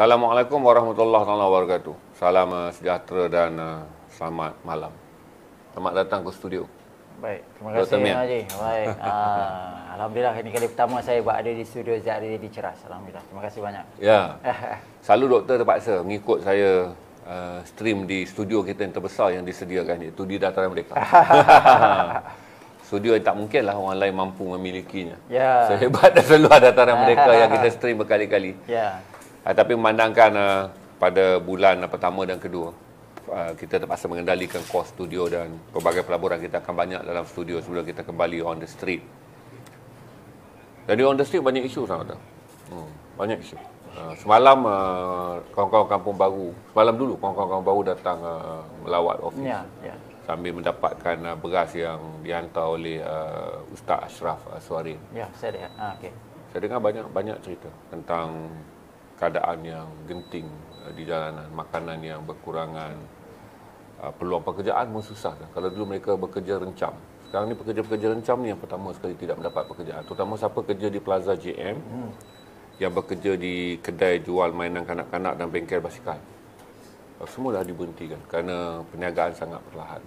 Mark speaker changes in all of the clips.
Speaker 1: Assalamualaikum warahmatullahi wabarakatuh. Salam sejahtera dan selamat malam. Selamat datang ke studio.
Speaker 2: Baik, terima kasih Haji. Baik. Alhamdulillah ini kali pertama saya berada di studio Zahri di Ceras. Alhamdulillah. Terima kasih banyak.
Speaker 1: Ya. Selalu doktor terpaksa mengikut saya stream di studio kita yang terbesar yang disediakan, iaitu di Dataran Merdeka. Studio yang tak mungkin lah orang lain mampu memilikinya.
Speaker 2: Ya.
Speaker 1: Sehebat dan selalu ada Dataran Merdeka yang kita stream berkali-kali.
Speaker 2: Ya.
Speaker 1: Tapi memandangkan pada bulan pertama dan kedua, kita terpaksa mengendalikan kos studio dan pelbagai pelaburan kita akan banyak dalam studio sebelum kita kembali on the street. Jadi on the street banyak isu sangat. Banyak isu. Semalam kawan-kawan Kampung Baru, semalam dulu kawan-kawan Baru datang melawat ofis.
Speaker 2: Ya, ya.
Speaker 1: Sambil mendapatkan beras yang dihantar oleh Ustaz Ashraf Suharin.
Speaker 2: Ya, saya lihat. Okey.
Speaker 1: Saya dengar banyak cerita tentang keadaan yang genting di jalanan, makanan yang berkurangan, peluang pekerjaan pun susah. Kalau dulu mereka bekerja rencam, sekarang ni pekerja-pekerja rencam ni yang pertama sekali tidak mendapat pekerjaan. Terutama siapa kerja di Plaza JM, yang bekerja di kedai jual mainan kanak-kanak dan bengkel basikal. Semua dah diberhentikan kerana perniagaan sangat perlahan.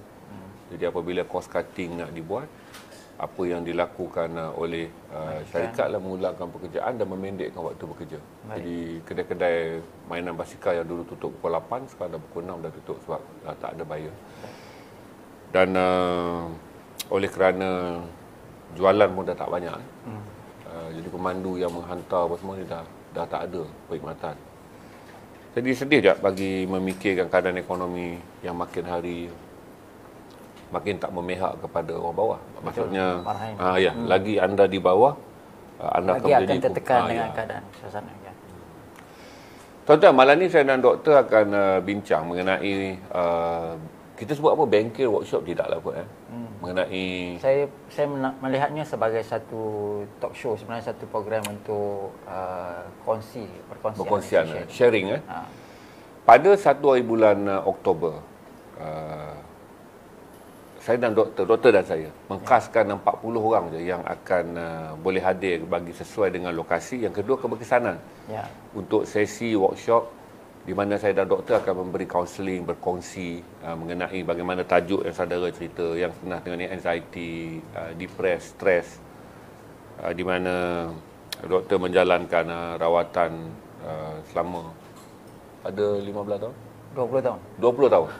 Speaker 1: Jadi apabila cost cutting nak dibuat, apa yang dilakukan oleh syarikatlah mengulangkan pekerjaan dan memendekkan waktu bekerja. Baik. Jadi kedai-kedai mainan basikal yang dulu tutup pukul 8 sekarang dah pukul 6 dah tutup sebab tak ada buyer. Dan oleh kerana jualan pun dah tak banyak, jadi pemandu yang menghantar apa semua ni dah tak ada perkhidmatan. Jadi sedih je bagi memikirkan keadaan ekonomi yang makin hari makin tak memihak kepada orang bawah. Maksudnya, lagi anda di bawah, anda
Speaker 2: lagi akan tertekan dengan keadaan suasana. Ya.
Speaker 1: Tuan-tuan, malam ni saya dan doktor akan bincang mengenai, kita sebut apa, bengkel workshop tidaklah kot. Mengenai...
Speaker 2: Saya melihatnya sebagai satu talk show, sebenarnya satu program untuk perkongsian,
Speaker 1: sharing. Pada 1 hari bulan Oktober, saya dan doktor dan saya mengkaskan 40 orang je yang akan boleh hadir bagi sesuai dengan lokasi. Yang kedua, keberkesanan untuk sesi workshop di mana saya dan doktor akan memberi kaunseling, berkongsi mengenai bagaimana tajuk yang saudara cerita yang pernah dengan anxiety, depress, stres, di mana doktor menjalankan rawatan selama ada 15 tahun?
Speaker 2: 20 tahun.
Speaker 1: 20 tahun.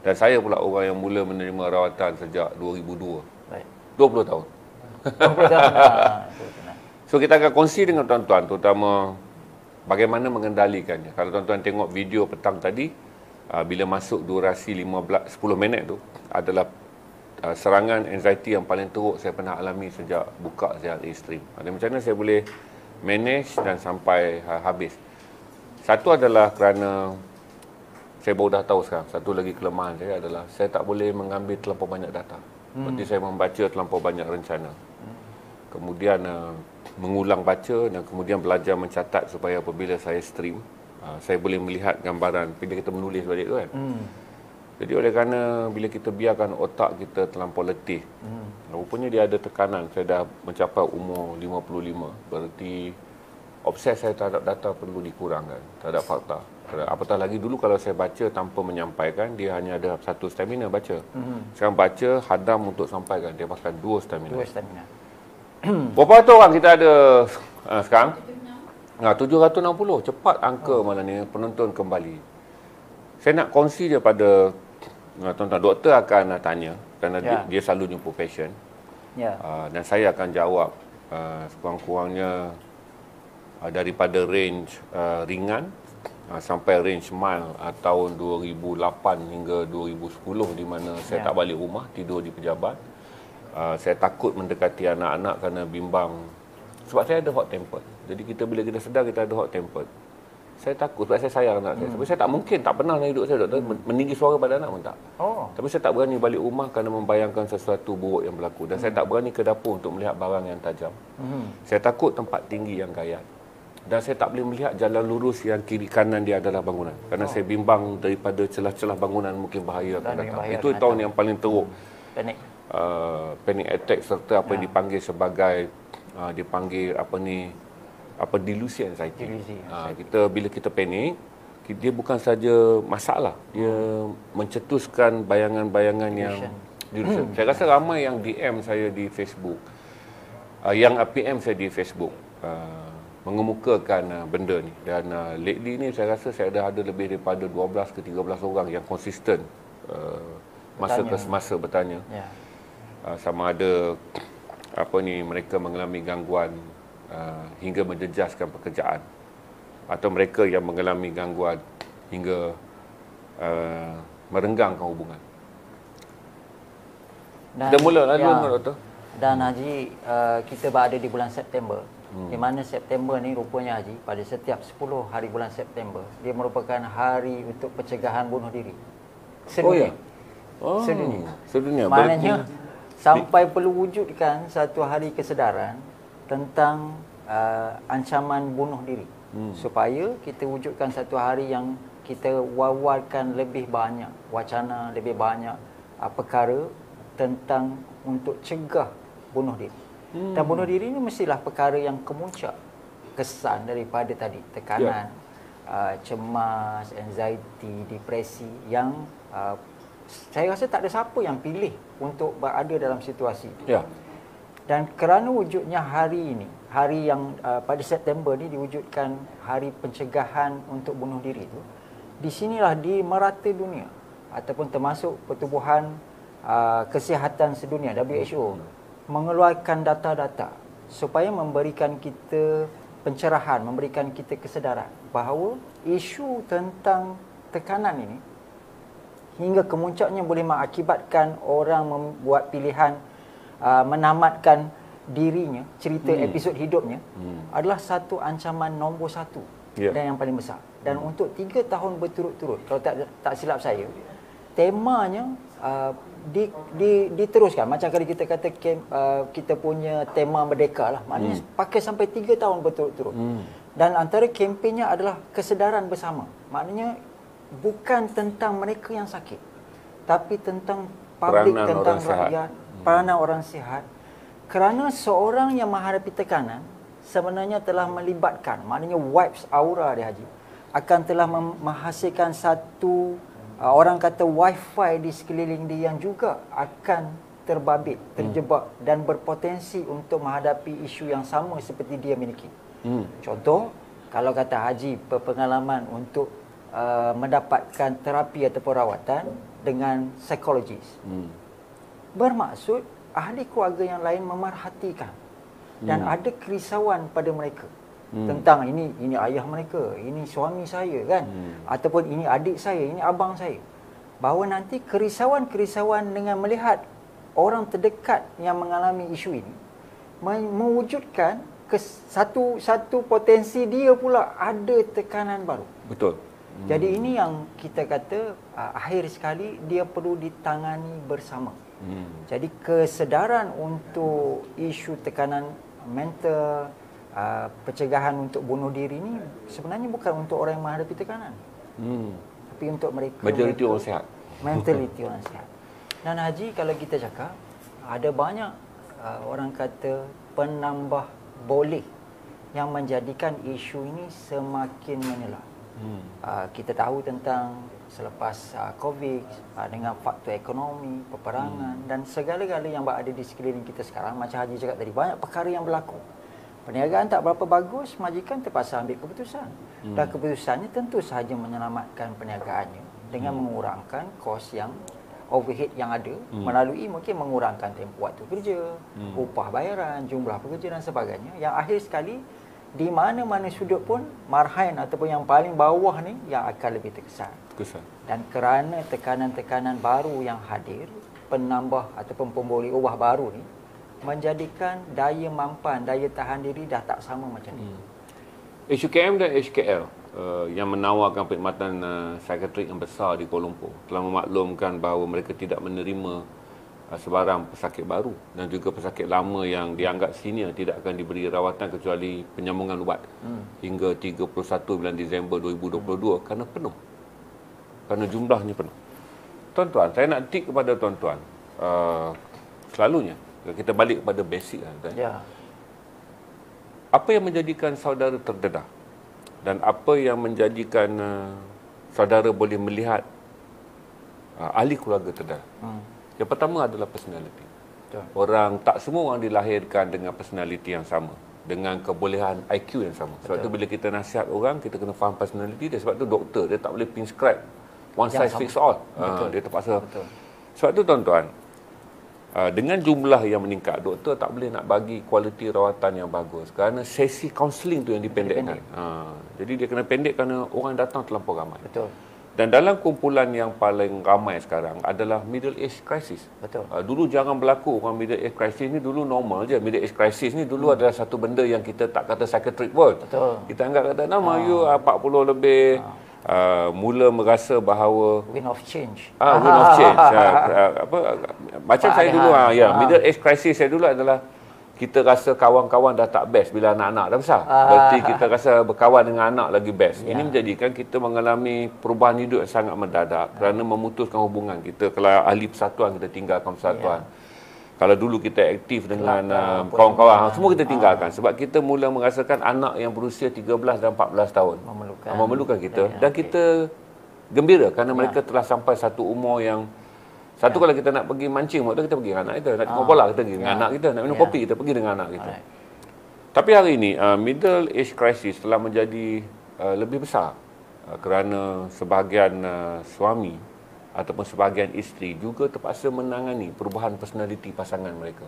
Speaker 1: Dan saya pula orang yang mula menerima rawatan sejak 2002.
Speaker 2: Baik.
Speaker 1: 20 tahun.
Speaker 2: 20 tahun.
Speaker 1: So kita akan kongsi dengan tuan-tuan, terutama bagaimana mengendalikannya. Kalau tuan-tuan tengok video petang tadi, bila masuk durasi 10 minit tu, adalah serangan anxiety yang paling teruk saya pernah alami sejak buka ZRA stream. Macam mana saya boleh manage dan sampai habis. Satu adalah kerana saya baru dah tahu sekarang, satu lagi kelemahan saya adalah saya tak boleh mengambil terlampau banyak data. Seperti saya membaca terlampau banyak rencana. Kemudian mengulang baca dan kemudian belajar mencatat supaya apabila saya stream, saya boleh melihat gambaran bila kita menulis balik tu kan. Jadi oleh kerana bila kita biarkan otak kita terlampau letih, rupanya dia ada tekanan. Saya dah mencapai umur 55, berarti obses saya terhadap data perlu dikurangkan, terhadap fakta. Apatah lagi dulu kalau saya baca tanpa menyampaikan, dia hanya ada satu stamina baca. Sekarang baca, hadam untuk sampaikan, dia pakai dua stamina. Berapa ratus orang kita ada sekarang? 760. Cepat angka malam ni, penonton kembali. Saya nak kongsi je pada tuan-tuan. Doktor akan tanya, kerana dia selalu jumpa pasien. Dan saya akan jawab sekurang-kurangnya daripada range ringan sampai range mild tahun 2008 hingga 2010, di mana saya tak balik rumah, tidur di pejabat. Saya takut mendekati anak-anak kerana bimbang. Sebab saya ada hot temper. Jadi bila kita sedar kita ada hot temper, saya takut sebab saya sayang anak saya. Tapi saya tak mungkin, tak pernah dalam hidup saya doktor meninggi suara pada anak pun tak. Tapi saya tak berani balik rumah kerana membayangkan sesuatu buruk yang berlaku. Dan saya tak berani ke dapur untuk melihat barang yang tajam. Saya takut tempat tinggi yang gayat. Dan saya tak boleh melihat jalan lurus yang kiri kanan dia adalah bangunan. Kerana saya bimbang daripada celah-celah bangunan mungkin bahaya akan datang. Itu tahun yang paling teruk. Panic attack serta apa yang dipanggil sebagai delusi anxiety.
Speaker 2: Delusi
Speaker 1: Bila kita panik, dia bukan saja masalah, dia mencetuskan bayangan-bayangan yang delusion. Saya rasa ramai yang DM saya di Facebook, yang PM saya di Facebook, mengemukakan benda ni. Dan lately ni saya rasa saya ada lebih daripada 12 ke 13 orang yang konsisten masa ke semasa bertanya. Sama ada mereka mengalami gangguan hingga menjejaskan pekerjaan, atau mereka yang mengalami gangguan hingga merenggangkan hubungan. Kita mula lalu, Doktor.
Speaker 2: Dan Haji, kita berada di bulan September. Di mana September ni rupanya Haji, pada setiap 10 hari bulan September, dia merupakan hari untuk pencegahan bunuh diri. Sedunia. Sedunia. Maknanya sampai perlu wujudkan satu hari kesedaran tentang ancaman bunuh diri. Supaya kita wujudkan satu hari yang kita wawarkan lebih banyak wacana, lebih banyak perkara tentang untuk cegah bunuh diri. Dan bunuh diri ini mestilah perkara yang kemuncak kesan daripada tadi, tekanan, cemas, anxiety, depresi yang saya rasa tak ada siapa yang pilih untuk berada dalam situasi itu. Dan kerana wujudnya hari ini, hari yang pada September ni diwujudkan hari pencegahan untuk bunuh diri itu, di sinilah di merata dunia ataupun termasuk Pertubuhan Kesihatan Sedunia WHO mengeluarkan data-data supaya memberikan kita pencerahan, memberikan kita kesedaran bahawa isu tentang tekanan ini hingga kemuncaknya boleh mengakibatkan orang membuat pilihan menamatkan dirinya, cerita episod hidupnya adalah satu ancaman nombor satu dan yang paling besar. Dan untuk 3 tahun berturut-turut, kalau tak silap saya, temanya diteruskan. Macam kali kita kata kita punya tema merdeka lah, maknanya pakai sampai 3 tahun berturut-turut. Dan antara kempennya adalah kesedaran bersama. Maknanya bukan tentang mereka yang sakit, tapi tentang publik, tentang rakyat, peranan orang sihat. Kerana seorang yang menghadapi tekanan sebenarnya telah melibatkan, maknanya wipes aura dia, Haji, akan telah menghasilkan satu orang kata wifi di sekeliling dia yang juga akan terbabit, terjebak dan berpotensi untuk menghadapi isu yang sama seperti dia miliki. Contoh, kalau kata Haji berpengalaman untuk mendapatkan terapi atau perawatan dengan psikologis, bermaksud ahli keluarga yang lain memerhatikan dan ada kerisauan pada mereka tentang ini ayah mereka, ini suami saya kan, ataupun ini adik saya, ini abang saya. Bahawa nanti kerisauan dengan melihat orang terdekat yang mengalami isu ini mewujudkan satu potensi dia pula ada tekanan baru.
Speaker 1: Betul.
Speaker 2: Jadi ini yang kita kata akhir sekali dia perlu ditangani bersama. Jadi kesedaran untuk isu tekanan mental, pencegahan untuk bunuh diri ini sebenarnya bukan untuk orang yang menghadapi tekanan, tapi untuk mereka
Speaker 1: majoriti orang sihat,
Speaker 2: mentaliti orang sihat. Dan Haji, kalau kita cakap ada banyak orang kata penambah boleh yang menjadikan isu ini semakin menyelak. Kita tahu tentang selepas COVID, dengan faktor ekonomi, peperangan dan segala-gala yang berada di sekeliling kita sekarang, macam Haji cakap tadi, banyak perkara yang berlaku. Perniagaan tak berapa bagus, majikan terpaksa ambil keputusan. Dan keputusannya tentu sahaja menyelamatkan perniagaannya dengan mengurangkan kos yang overhead yang ada, melalui mungkin mengurangkan tempoh waktu kerja, upah bayaran, jumlah pekerja dan sebagainya, yang akhir sekali di mana-mana sudut pun marhain ataupun yang paling bawah ni yang akan lebih terkesan. Dan kerana tekanan-tekanan baru yang hadir, penambah ataupun pemboleh ubah baru ni menjadikan daya mampan, daya tahan diri dah tak sama macam ni.
Speaker 1: HKM dan HKL yang menawarkan perkhidmatan psikiatrik yang besar di Kuala Lumpur telah memaklumkan bahawa mereka tidak menerima sebarang pesakit baru dan juga pesakit lama yang dianggap senior tidak akan diberi rawatan kecuali penyambungan ubat hingga 31 bulan Disember 2022 kerana penuh. Kerana jumlahnya penuh. Tuan-tuan, saya nak tik kepada tuan-tuan. Selalunya kita balik kepada basic kan. apa yang menjadikan saudara terdedah? Dan apa yang menjadikan saudara boleh melihat ahli keluarga terdedah? Yang pertama adalah personality. Orang, tak semua orang dilahirkan dengan personality yang sama, dengan kebolehan IQ yang sama. Sebab tu bila kita nasihat orang, kita kena faham personality dia. Sebab tu doktor dia tak boleh prescribe one size fits all. Dia terpaksa. Sebab tu tuan-tuan, dengan jumlah yang meningkat, doktor tak boleh nak bagi kualiti rawatan yang bagus kerana sesi kaunseling tu yang dipendekkan. Jadi dia kena pendek kerana orang datang terlampau ramai. Dan dalam kumpulan yang paling ramai sekarang adalah middle age crisis. Dulu jarang berlaku orang middle age crisis ni, dulu normal je. Middle age crisis ni dulu adalah satu benda yang kita tak kata psychiatric pun. Kita anggap kata nama you 40 lebih. Mula merasa bahawa
Speaker 2: wind of change.
Speaker 1: Wind of change. Macam saya dulu middle age crisis saya dulu adalah kita rasa kawan-kawan dah tak best bila anak-anak dah besar. Berarti kita rasa berkawan dengan anak lagi best. Ini menjadikan kita mengalami perubahan hidup yang sangat mendadak kerana memutuskan hubungan kita. Kalau ahli persatuan, kita tinggalkan persatuan. Kalau dulu kita aktif dengan kawan-kawan, semua kita tinggalkan. Sebab kita mula merasakan anak yang berusia 13 dan 14 tahun memerlukan kita. Dan kita gembira kerana mereka telah sampai satu umur yang kalau kita nak pergi mancing, waktu kita pergi dengan anak kita. Nak tengok bola, kita pergi dengan anak kita. Nak minum kopi, kita pergi dengan anak kita. Tapi hari ini, middle age crisis telah menjadi lebih besar kerana sebahagian suami ataupun sebahagian isteri juga terpaksa menangani perubahan personaliti pasangan mereka.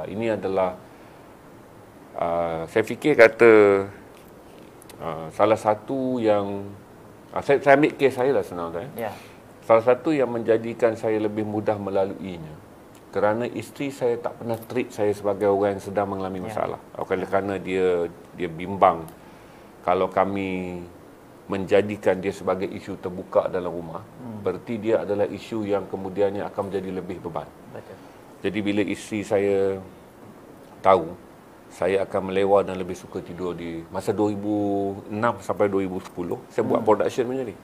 Speaker 1: Ini adalah, saya fikir kata, salah satu yang, saya ambil kes saya lah senang. Salah satu yang menjadikan saya lebih mudah melaluinya kerana isteri saya tak pernah treat saya sebagai orang yang sedang mengalami masalah. Kerana dia bimbang kalau kami menjadikan dia sebagai isu terbuka dalam rumah, berarti dia adalah isu yang kemudiannya akan menjadi lebih beban. Jadi bila isteri saya tahu saya akan melewar dan lebih suka tidur di masa 2006 sampai 2010 saya buat production macam ni.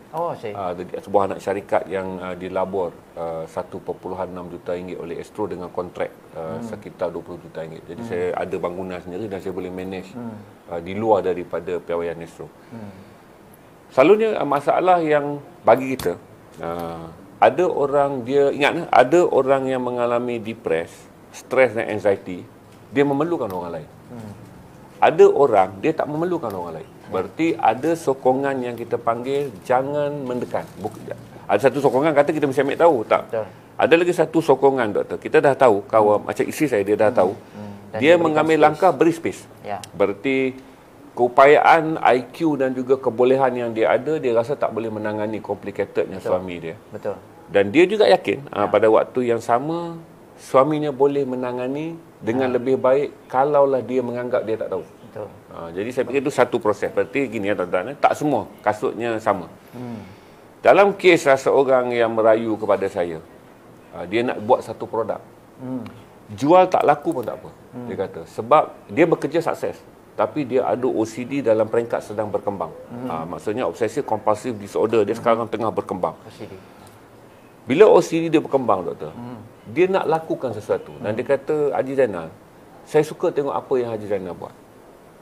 Speaker 1: Sebuah anak syarikat yang dilabur 1.6 juta ringgit oleh Astro dengan kontrak sekitar 20 juta ringgit. Jadi saya ada bangunan sendiri dan saya boleh manage di luar daripada piawaian Astro. Selalunya masalah yang bagi kita, ada orang ada orang yang mengalami depres, stres dan anxiety, dia memerlukan orang lain. Ada orang dia tak memerlukan orang lain. Berarti ada sokongan yang kita panggil jangan mendekat. Ada satu sokongan kata kita mesti ambil tahu, tak? Ada lagi satu sokongan, doktor. Kita dah tahu, kawan macam isteri saya dia dah tahu. Dia mengambil langkah beri space. Berarti keupayaan IQ dan juga kebolehan yang dia ada, dia rasa tak boleh menangani complicatednya suami dia. Dan dia juga yakin pada waktu yang sama suaminya boleh menangani dengan lebih baik kalaulah dia menganggap dia tak tahu. Jadi saya fikir itu satu proses. Berarti gini ya tuan-tuan, tak semua kasutnya sama. Dalam kes seorang yang merayu kepada saya, dia nak buat satu produk. Jual tak laku pun tak apa. Dia kata sebab dia bekerja sukses, tapi dia ada OCD dalam peringkat sedang berkembang. Maksudnya obsessive compulsive disorder dia sekarang tengah berkembang. Bila OCD dia berkembang, doktor, dia nak lakukan sesuatu. Dan dia kata, Haji Zainal, saya suka tengok apa yang Haji Zainal buat.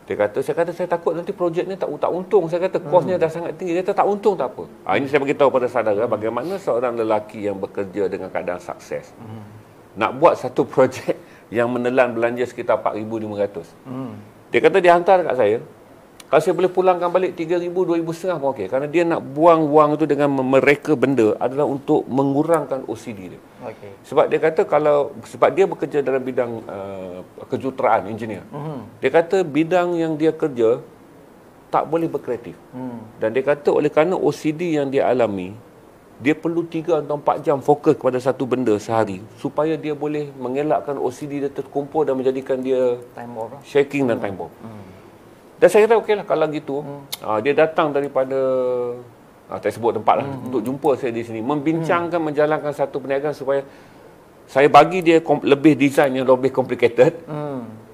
Speaker 1: Saya kata saya takut nanti projek ni tak untung. Saya kata kosnya dah sangat tinggi. Dia kata tak untung tak apa. Ini saya beritahu pada saudara bagaimana seorang lelaki yang bekerja dengan keadaan sukses nak buat satu projek yang menelan belanja sekitar 4,500. Dia kata dia hantar kat saya, kalau saya boleh pulangkan balik 3,000, 2,500 pun okey. Kerana dia nak buang wang itu dengan mereka benda adalah untuk mengurangkan OCD dia. Sebab dia kata sebab dia bekerja dalam bidang kejuruteraan, engineer. Dia kata bidang yang dia kerja tak boleh berkreatif. Dan dia kata oleh kerana OCD yang dia alami, dia perlu 3 atau 4 jam fokus kepada satu benda sehari supaya dia boleh mengelakkan OCD dia terkumpul dan menjadikan dia shaking dan time bomb. Dan saya kata okeylah kalau gitu. Dia datang daripada tak sebut tempat lah, untuk jumpa saya di sini, membincangkan menjalankan satu perniagaan supaya saya bagi dia lebih design yang lebih complicated,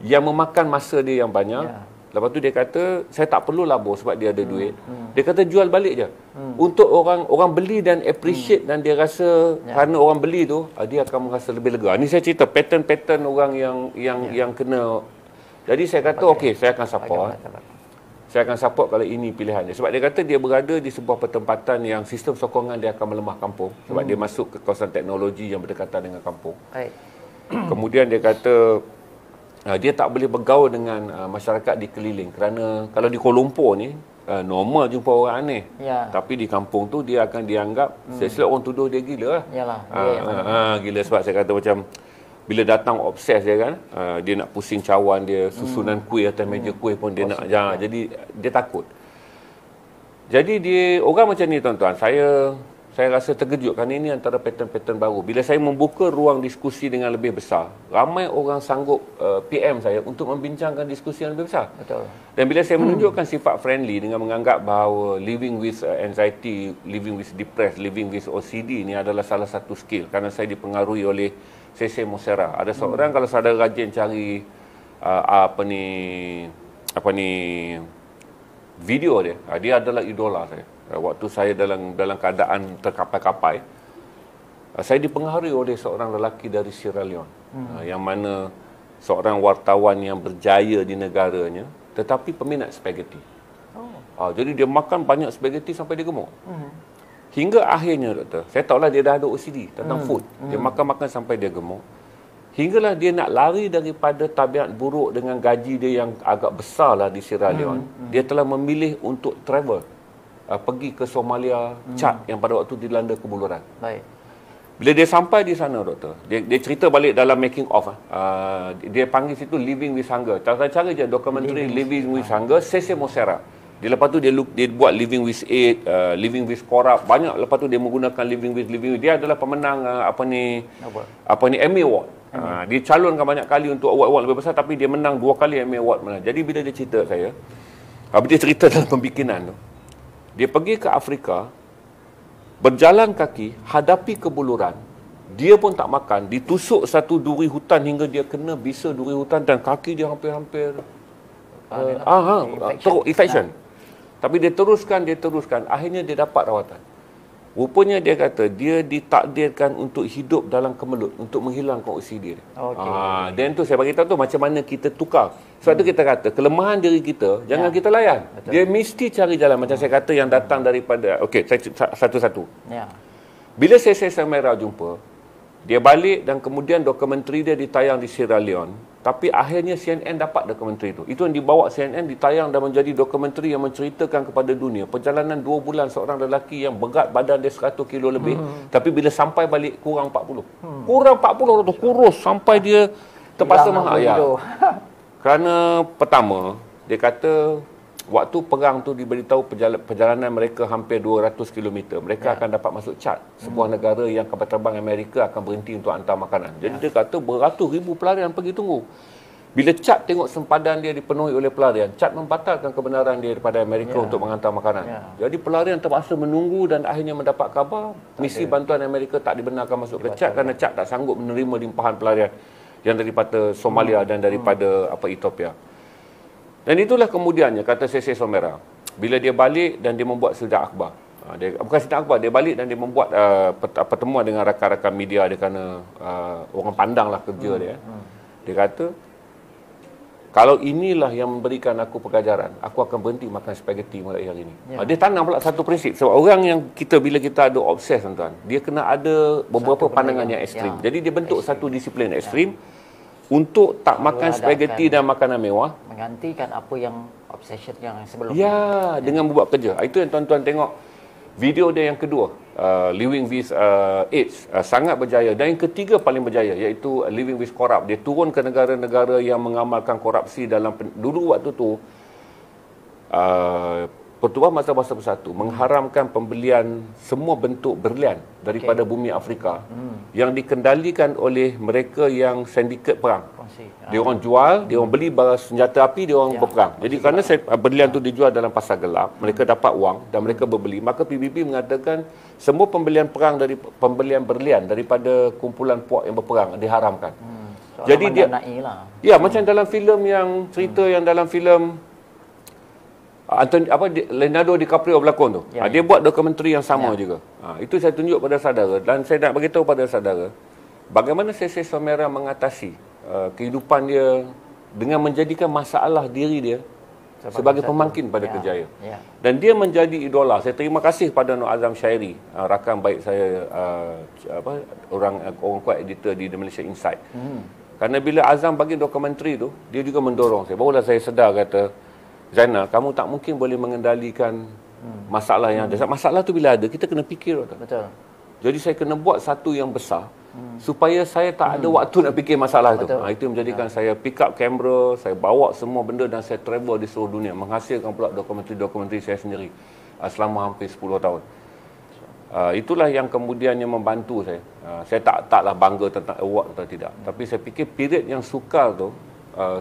Speaker 1: yang memakan masa dia yang banyak. Lepas tu dia kata saya tak perlu labur sebab dia ada duit. Dia kata jual balik je. Untuk orang beli dan appreciate, dan dia rasa kerana orang beli tu dia akan merasa lebih lega. Ini saya cerita pattern orang yang kena Jadi saya kata okey, saya akan support. Saya akan support kalau ini pilihannya. Sebab dia kata dia berada di sebuah pertempatan yang sistem sokongan dia akan melemah kampung. Sebab dia masuk ke kawasan teknologi yang berdekatan dengan kampung.
Speaker 2: Baik.
Speaker 1: Kemudian dia kata dia tak boleh bergaul dengan masyarakat di keliling. Kerana kalau di Kuala Lumpur ni, normal jumpa orang aneh.
Speaker 2: Ya.
Speaker 1: Tapi di kampung tu dia akan dianggap, selesai orang tuduh dia gila lah.
Speaker 2: Yalah.
Speaker 1: Gila sebab saya kata macam, bila datang obses dia kan, dia nak pusing cawan dia, susunan kuih atas meja kuih pun dia nak. Jadi dia takut. Jadi dia orang macam ni tuan-tuan, saya rasa terkejut kerana ini antara pattern-pattern baru. Bila saya membuka ruang diskusi dengan lebih besar, ramai orang sanggup PM saya untuk membincangkan diskusi yang lebih besar.
Speaker 2: Betul.
Speaker 1: Dan bila saya menunjukkan sifat friendly dengan menganggap bahawa living with anxiety, living with depressed, living with OCD ni adalah salah satu skill, kerana saya dipengaruhi oleh Sese Mosera. Ada seorang kalau saudara rajin cari video dia, dia adalah idola saya. Waktu saya dalam keadaan terkapai-kapai, saya dipengaruhi oleh seorang lelaki dari Sierra Leone, yang mana seorang wartawan yang berjaya di negaranya, tetapi peminat spaghetti. Jadi dia makan banyak spaghetti sampai dia gemuk. Hingga akhirnya, doktor, saya tahulah dia dah ada OCD tentang food. Dia makan-makan sampai dia gemuk. Hinggalah dia nak lari daripada tabiat buruk dengan gaji dia yang agak besar lah di Sierra Leone. Dia telah memilih untuk travel. Pergi ke Somalia, Chad yang pada waktu dilanda kebuluran.
Speaker 2: Baik.
Speaker 1: Bila dia sampai di sana, doktor, dia cerita balik dalam making of. Dia panggil situ Living with Hunger. Cara-cara je dokumentari Living with Hunger, Sese Mosera. Dia lepas tu dia buat Living with AIDS, Living with Corrupt, banyak. Lepas tu dia menggunakan Living with. Dia adalah pemenang Emmy Award. Dia calonkan banyak kali untuk award-award lebih besar, tapi dia menang 2 kali Emmy Award. Jadi bila dia cerita saya, dia cerita dalam pembikinan tu, dia pergi ke Afrika, berjalan kaki, hadapi kebuluran, dia pun tak makan, ditusuk satu duri hutan hingga dia kena bisa duri hutan dan kaki dia hampir-hampir infection. Tapi dia teruskan, akhirnya dia dapat rawatan. Rupanya dia kata dia ditakdirkan untuk hidup dalam kemelut, untuk menghilangkan OCD dia. Dan tu saya bagi tahu tu macam mana kita tukar. Sebab tu kita kata kelemahan diri kita jangan kita layan. Betul. Dia mesti cari jalan, macam saya kata yang datang daripada saya satu-satu. Bila Sese Mosera jumpa, dia balik dan kemudian dokumentari dia ditayang di Sierra Leone. Tapi akhirnya CNN dapat dokumentari itu. Itu yang dibawa CNN, ditayang dan menjadi dokumentari yang menceritakan kepada dunia perjalanan 2 bulan seorang lelaki yang berat badan dia 100 kilo lebih. Tapi bila sampai balik kurang 40. Kurang 40 tu kurus sampai dia terpaksa mahal. Kerana pertama, dia kata waktu perang tu diberitahu perjalanan mereka hampir 200 km. Mereka akan dapat masuk Chad, sebuah negara yang kapal terbang Amerika akan berhenti untuk hantar makanan. Jadi dia kata beratus ribu pelarian pergi tunggu. Bila Chad tengok sempadan dia dipenuhi oleh pelarian, Chad membatalkan kebenaran dia daripada Amerika untuk menghantar makanan. Jadi pelarian terpaksa menunggu dan akhirnya mendapat khabar misi bantuan Amerika tak dibenarkan masuk ke Chad kerana Chad tak sanggup menerima limpahan pelarian yang daripada Somalia dan daripada Ethiopia. Dan itulah kemudiannya, kata Sese Mosera, bila dia balik dan dia membuat sidang akhbar. Bukan sidang akhbar, dia balik dan dia membuat pertemuan dengan rakan-rakan media dia kerana orang pandanglah kerja dia. Dia kata, kalau inilah yang memberikan aku pengajaran, aku akan berhenti makan spaghetti mulai hari ini. Dia tanam pula satu prinsip. Sebab orang yang bila kita ada obses, tuan-tuan, dia kena ada beberapa pandangan yang ekstrim. Jadi dia bentuk satu disiplin ekstrim. Untuk tak makan spaghetti dan makanan mewah,
Speaker 2: menggantikan apa yang obsession yang sebelum.
Speaker 1: Dengan membuat kerja. Itu yang tuan-tuan tengok video dia yang kedua, Living with AIDS, sangat berjaya. Dan yang ketiga paling berjaya, iaitu Living with Corrupt. Dia turun ke negara-negara yang mengamalkan korupsi dalam dulu waktu tu. Pertubuhan Mahasiswa Bersatu mengharamkan pembelian semua bentuk berlian daripada bumi Afrika yang dikendalikan oleh mereka yang sindiket perang. Dia orang jual, dia orang beli barang senjata api, dia orang berperang. Jadi kerana berlian tu dijual dalam pasar gelap, mereka dapat wang dan mereka berbeli. Maka PBB mengatakan semua pembelian perang dari pembelian berlian daripada kumpulan puak yang berperang diharamkan. Jadi dia macam dalam filem yang cerita yang dalam filem Leonardo DiCaprio berlakon tu. Dia buat dokumentari yang sama juga. Itu saya tunjuk pada saudara dan saya nak beritahu pada saudara bagaimana Sese Mosera mengatasi kehidupan dia dengan menjadikan masalah diri dia sebagai pemangkin pada kejayaan.
Speaker 2: Ya.
Speaker 1: Dan dia menjadi idola. Saya terima kasih pada Nur Azam Syairi, rakan baik saya, orang kuat editor di The Malaysia Insight. Kerana bila Azam bagi dokumentari tu, dia juga mendorong saya. Barulah saya sedar, kata, Zainal, kamu tak mungkin boleh mengendalikan masalah yang ada. Masalah tu bila ada, kita kena fikir.
Speaker 2: Betul.
Speaker 1: Jadi saya kena buat satu yang besar supaya saya tak ada waktu nak fikir masalah tu. Itu menjadikan saya pick up kamera, saya bawa semua benda dan saya travel di seluruh dunia, menghasilkan pula dokumentari saya sendiri selama hampir 10 tahun. Itulah yang kemudian yang membantu saya. Saya taklah bangga tentang award atau tidak. Tapi saya fikir period yang sukar tu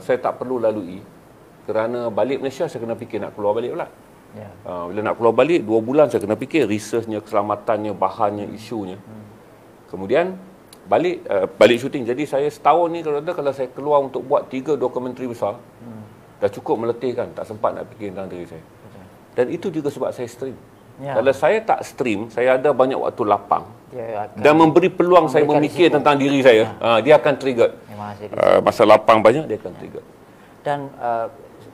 Speaker 1: saya tak perlu lalui, kerana balik Malaysia saya kena fikir nak keluar balik pula. Ya. Bila nak keluar balik 2 bulan saya kena fikir researchnya, keselamatannya, bahannya, isunya. Kemudian balik syuting. Jadi saya setahun ni kalau saya keluar untuk buat 3 dokumentari besar, dah cukup meletihkan, tak sempat nak fikir tentang diri saya. Dan itu juga sebab saya stream. Ya. Kalau saya tak stream, saya ada banyak waktu lapang dan memberi peluang saya memikir tentang diri saya. Dia akan trigger. Masa lapang banyak, dia akan trigger.
Speaker 2: Dan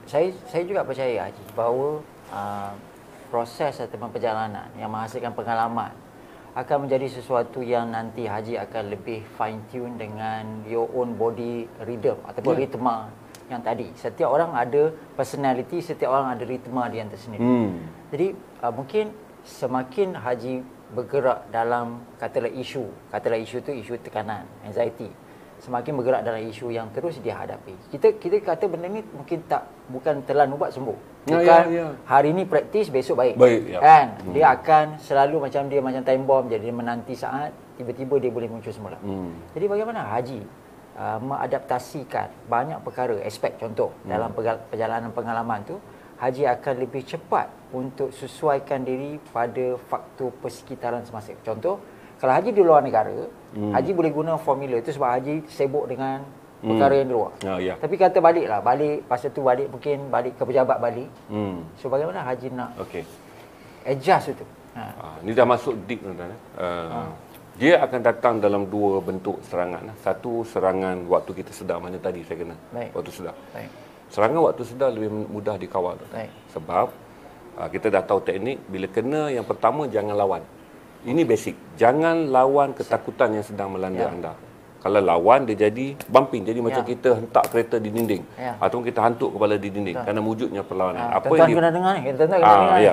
Speaker 2: saya juga percaya, Haji, bahawa proses ataupun perjalanan yang menghasilkan pengalaman akan menjadi sesuatu yang nanti Haji akan lebih fine tune dengan your own body rhythm ataupun ritma yang tadi. Setiap orang ada personality, setiap orang ada ritma dia yang tersendiri. Jadi mungkin semakin Haji bergerak dalam katalah isu tu isu tekanan, anxiety, semakin bergerak dalam isu yang terus dia hadapi. Kita kata benda ni mungkin bukan telan ubat sembuh. Bukan hari ni praktis, besok baik. Kan? Dia akan selalu macam time bomb, jadi dia menanti saat tiba-tiba dia boleh muncul semula. Jadi bagaimana Haji mengadaptasikan banyak perkara, aspek contoh dalam perjalanan pengalaman tu, Haji akan lebih cepat untuk sesuaikan diri pada faktor persekitaran semasa. Contoh, kalau Haji di luar negara, Haji boleh guna formula itu sebab Haji sibuk dengan perkara yang di luar. Tapi kata balik, pasal tu mungkin balik ke pejabat balik. So bagaimana Haji nak adjust itu?
Speaker 1: Ini dah masuk deep, tuan-tuan. Dia akan datang dalam 2 bentuk serangan. Satu, serangan waktu kita sedar, mana tadi saya kena. Waktu sedar. Serangan waktu sedar lebih mudah dikawal. Sebab kita dah tahu teknik, bila kena yang pertama, jangan lawan. Ini basic. Jangan lawan ketakutan yang sedang melanda anda. Kalau lawan, dia jadi bumping. Jadi macam kita hentak kereta di dinding. Ataupun kita hantuk kepala di dinding. Kerana wujudnya perlawanan.
Speaker 2: Tuan-tuan kena dengar ni. Tuan-tuan kena dengar ni.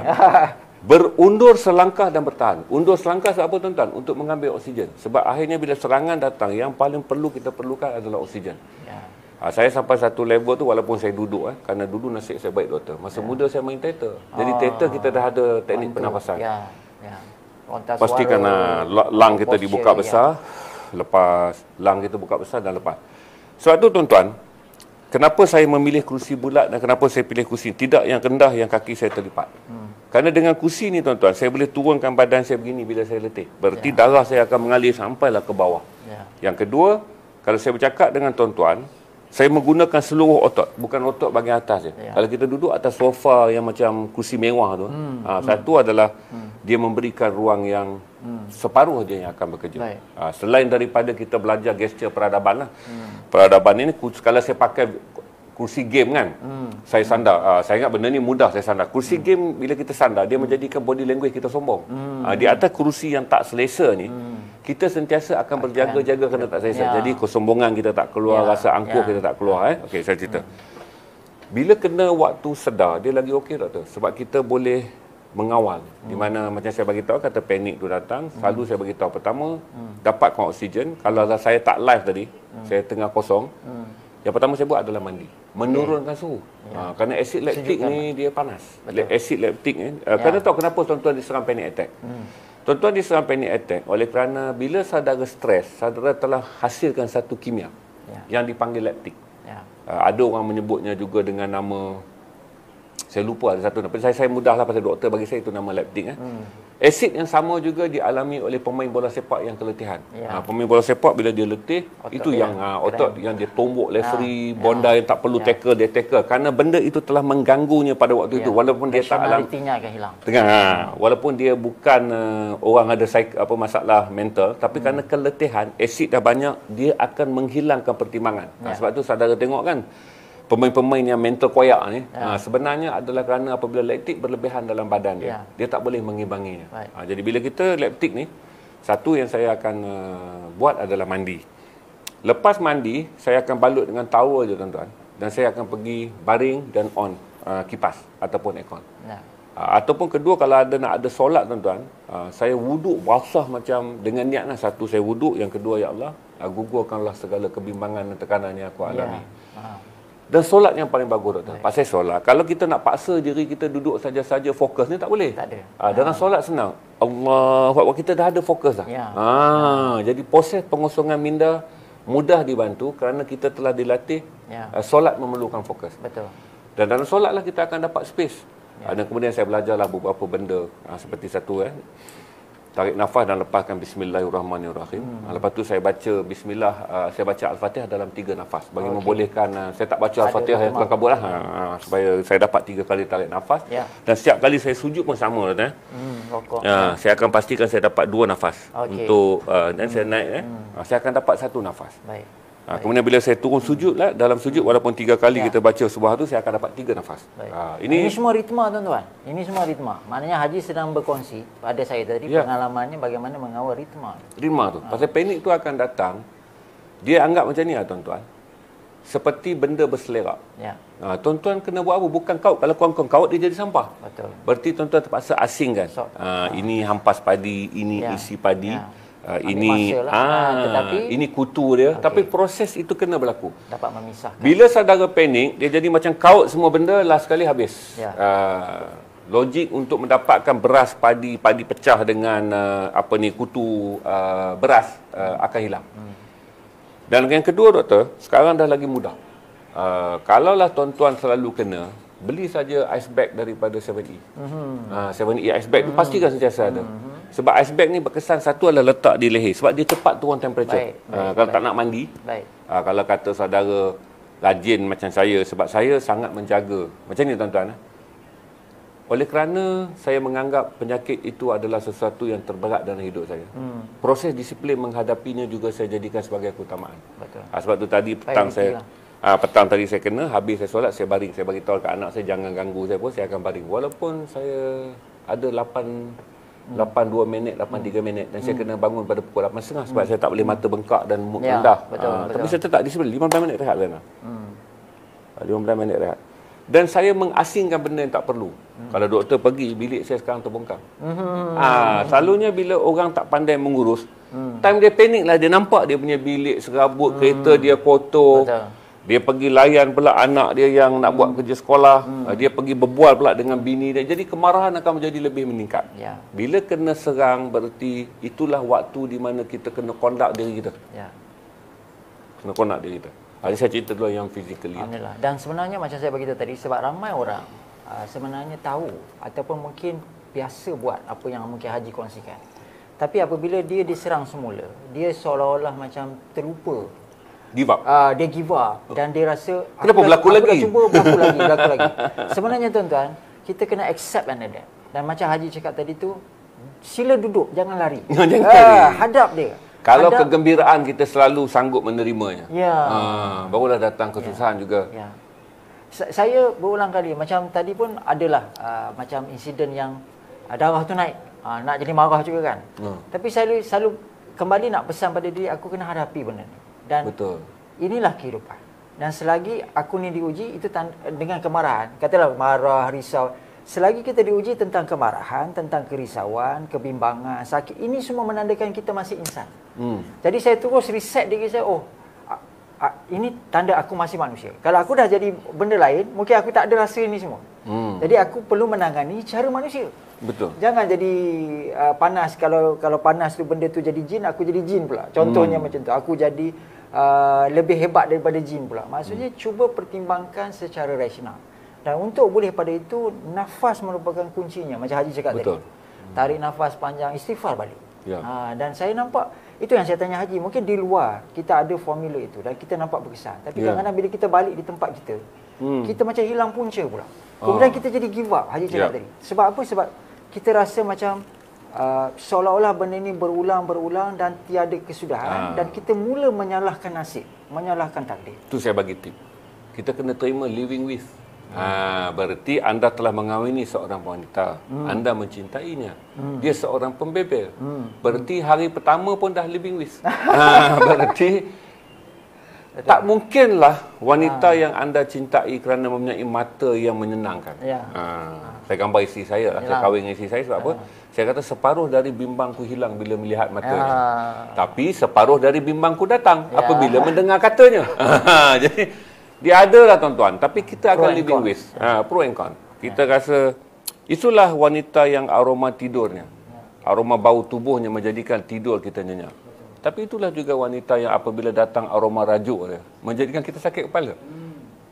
Speaker 1: Berundur selangkah dan bertahan. Undur selangkah sebab apa, tuan-tuan? Untuk mengambil oksigen. Sebab akhirnya bila serangan datang, yang paling perlu kita perlukan adalah oksigen. Saya sampai satu level tu walaupun saya duduk. Kerana dulu nasib saya baik, doktor. Masa muda saya main teater. Jadi teater kita dah ada teknik pernafasan. Pastikan lung kita dibuka besar, lepas lung kita buka besar dan lepas. Sebab tu, tuan-tuan, kenapa saya memilih kerusi bulat dan kenapa saya pilih kerusi tidak yang rendah yang kaki saya terlipat. Kerana dengan kerusi ni, tuan-tuan, saya boleh turunkan badan saya begini bila saya letih. Berarti darah saya akan mengalir sampailah ke bawah. Yang kedua, kalau saya bercakap dengan tuan-tuan, saya menggunakan seluruh otot, bukan otot bahagian atas je. Kalau kita duduk atas sofa yang macam kursi mewah tu, satu adalah dia memberikan ruang yang separuh dia yang akan bekerja. Selain daripada kita belajar gesture peradaban lah. Peradaban ini, kalau saya pakai kursi game kan, saya sandar. Saya ingat benda ni mudah saya sandar. Kursi game bila kita sandar, dia menjadikan body language kita sombong. Di atas kursi yang tak selesa ni, kita sentiasa akan berjaga-jaga kerana tak selesa. Jadi kesombongan kita tak keluar, rasa angkuh kita tak keluar. Okey, saya cerita. Bila kena waktu sedar, dia lagi okey, doktor. Sebab kita boleh mengawal. Di mana macam saya bagi tahu, kata panik tu datang, selalu saya bagi tahu pertama, dapatkan oksigen. Kalau saya tak live tadi, saya tengah kosong, yang pertama saya buat adalah mandi, menurunkan suhu. Kerana asid laktik ni dia panas. Asid laktik ni, kerana tahu kenapa tuan-tuan diserang panic attack. Tuan-tuan diserang panic attack oleh kerana bila saudara stres, saudara telah hasilkan satu kimia yang dipanggil laktik. Ada orang menyebutnya juga dengan nama, saya lupa ada satu, tapi saya mudahlah pasal doktor bagi saya itu nama laktik. Asid yang sama juga dialami oleh pemain bola sepak yang keletihan. Pemain bola sepak bila dia letih, otot itu yang otot yang dia tombok referee, bonda yang tak perlu tackle, dia tackle. Kerana benda itu telah mengganggunya pada waktu itu, walaupun dia tak alam
Speaker 2: akan hilang.
Speaker 1: Walaupun dia bukan orang ada masalah mental, tapi kerana keletihan, asid dah banyak, dia akan menghilangkan pertimbangan. Sebab tu saudara tengok kan, pemain-pemain yang mental koyak ni sebenarnya adalah kerana apabila laktik berlebihan dalam badan dia, dia tak boleh mengimbanginya. Jadi bila kita laktik ni, satu yang saya akan buat adalah mandi. Lepas mandi, saya akan balut dengan towel je tuan-tuan, dan saya akan pergi baring dan on kipas ataupun aircon. Ataupun kedua, kalau nak ada solat tuan-tuan, saya wuduk basah macam dengan niatlah, satu saya wuduk, yang kedua, ya Allah, gugurkanlah segala kebimbangan dan tekanan yang aku alami. Dan solat yang paling bagus tuan-tuan. Pasal solat, kalau kita nak paksa diri kita duduk saja-saja fokus ni, tak boleh.
Speaker 2: Tak ada.
Speaker 1: Dalam solat senang. Allah, kita dah ada fokus dah. Jadi proses pengosongan minda mudah dibantu kerana kita telah dilatih. Solat memerlukan fokus.
Speaker 2: Betul.
Speaker 1: Dan dalam solat lah kita akan dapat space. Dan kemudian saya belajarlah beberapa benda, seperti satu tarik nafas dan lepaskan Bismillahirrahmanirrahim. Lepas tu saya baca Bismillah, saya baca Al-Fatihah dalam 3 nafas bagi membolehkan, saya tak baca Al-Fatihah yang kabut lah, supaya saya dapat 3 kali tarik nafas. Dan setiap kali saya sujud pun sama saya akan pastikan saya dapat 2 nafas untuk dan saya naik saya akan dapat 1 nafas.
Speaker 2: Baik.
Speaker 1: Kemudian bila saya turun sujud lah, dalam sujud walaupun 3 kali kita baca subah tu, saya akan dapat 3 nafas.
Speaker 2: Ini semua ritma tuan-tuan. Ini semua ritma. Maknanya Haji sedang berkongsi pada saya tadi pengalamannya bagaimana mengawal ritma.
Speaker 1: Ritma tu. Pasal panik tu akan datang, dia anggap macam ni lah tuan-tuan, seperti benda berselerak. Tuan-tuan kena buat apa? Bukan kaut. Kalau korang kaut, dia jadi sampah.
Speaker 2: Betul.
Speaker 1: Berarti tuan-tuan terpaksa asingkan. Ini hampas padi, ini isi padi. Ini ini kutu dia, tapi proses itu kena berlaku.
Speaker 2: Dapat memisahkan.
Speaker 1: Bila saudara panik, dia jadi macam kaut semua benda, last sekali habis. Logik untuk mendapatkan beras padi pecah dengan kutu beras akan hilang. Dan yang kedua doktor, sekarang dah lagi mudah. Kalaulah tuan-tuan selalu kena, beli saja ice bag daripada 7E. 7E ice bag tu pastikan sentiasa ada. Sebab ice bag ni berkesan, satu adalah letak di leher, sebab dia cepat turun temperature. Kalau tak nak mandi, kalau kata saudara rajin macam saya, sebab saya sangat menjaga macam ni tuan-tuan, oleh kerana saya menganggap penyakit itu adalah sesuatu yang terberat dalam hidup saya. Proses disiplin menghadapinya juga saya jadikan sebagai keutamaan. Sebab tu tadi petang petang tadi saya kena, habis saya solat, saya baring. Saya bagi tahu kat anak saya, jangan ganggu saya pun, saya akan baring. Walaupun saya ada 8-2 minit, 8-3 minit, dan saya kena bangun pada pukul 8.30 sebab saya tak boleh mata bengkak dan mood rendah. Tapi saya tetap disiplin 15 minit rehat kan. 15 minit rehat. Dan saya mengasingkan benda yang tak perlu. Kalau doktor pergi, bilik saya sekarang terbongkar. Selalunya bila orang tak pandai mengurus, time dia panik lah, dia nampak dia punya bilik serabut, kereta dia kotor. Dia pergi layan pula anak dia yang nak buat kerja sekolah. Dia pergi berbual pula dengan bini dia. Jadi kemarahan akan menjadi lebih meningkat. Bila kena serang, berarti itulah waktu di mana kita kena conduct diri kita. Kena conduct diri kita. Jadi saya cerita dulu yang physically.
Speaker 2: Alhamdulillah. Dan sebenarnya macam saya beritahu tadi, sebab ramai orang sebenarnya tahu ataupun mungkin biasa buat apa yang mungkin Haji kongsikan. Tapi apabila dia diserang semula, dia seolah-olah macam terlupa.
Speaker 1: Give up.
Speaker 2: Dia give up dan dia rasa
Speaker 1: kenapa berlaku lagi?
Speaker 2: Dah cuba berlaku lagi. Sebenarnya tuan-tuan, kita kena accept and adapt. Dan macam Haji cakap tadi tu, sila duduk, jangan lari. Hadap dia.
Speaker 1: Kalau kegembiraan kita selalu sanggup menerimanya. Barulah datang kesusahan juga.
Speaker 2: Saya berulang kali, macam tadi pun adalah macam insiden yang darah tu naik. Nak jadi marah juga kan. Tapi saya selalu kembali nak pesan pada diri, aku kena hadapi benda ni. Dan
Speaker 1: betul.
Speaker 2: Inilah kehidupan. Dan selagi aku ni diuji, itu dengan kemarahan. Katalah marah, risau. Selagi kita diuji tentang kemarahan, tentang kerisauan, kebimbangan, sakit, ini semua menandakan kita masih insan. Jadi saya terus reset diri saya, ini tanda aku masih manusia. Kalau aku dah jadi benda lain, mungkin aku tak ada rasa ini semua. Jadi aku perlu menangani cara manusia.
Speaker 1: Betul.
Speaker 2: Jangan jadi panas. Kalau panas tu benda tu jadi jin, aku jadi jin pula. Contohnya macam tu. Aku jadi lebih hebat daripada jin pula. Maksudnya cuba pertimbangkan secara rasional. Dan untuk boleh pada itu, nafas merupakan kuncinya. Macam Haji cakap tadi. Tarik nafas panjang, istighfar balik. Dan saya nampak, itu yang saya tanya Haji, mungkin di luar kita ada formula itu dan kita nampak berkesan. Tapi kadang-kadang bila kita balik di tempat kita, kita macam hilang punca pula. Kemudian kita jadi give up, Haji cakap tadi. Sebab apa? Sebab kita rasa macam seolah-olah benda ini berulang dan tiada kesudahan. Dan kita mula menyalahkan nasib, menyalahkan takdir.
Speaker 1: Itu saya bagi tip. Kita kena terima living with. Berarti anda telah mengahwini seorang wanita. Anda mencintainya. Dia seorang pembebel. Berarti hari pertama pun dah living with. Berarti tak mungkinlah wanita yang anda cintai kerana mempunyai mata yang menyenangkan. Saya gambar isteri saya lah. Saya kahwin dengan isteri saya sebab apa? Saya kata separuh dari bimbangku hilang bila melihat matanya. Tapi separuh dari bimbangku datang apabila mendengar katanya. Jadi dia ada lah tuan-tuan. Tapi kita akan living with. Pro and con. Kita rasa itulah wanita yang aroma tidurnya. Aroma bau tubuhnya menjadikan tidur kita nyenyak. Tapi itulah juga wanita yang apabila datang aroma rajuk dia, menjadikan kita sakit kepala.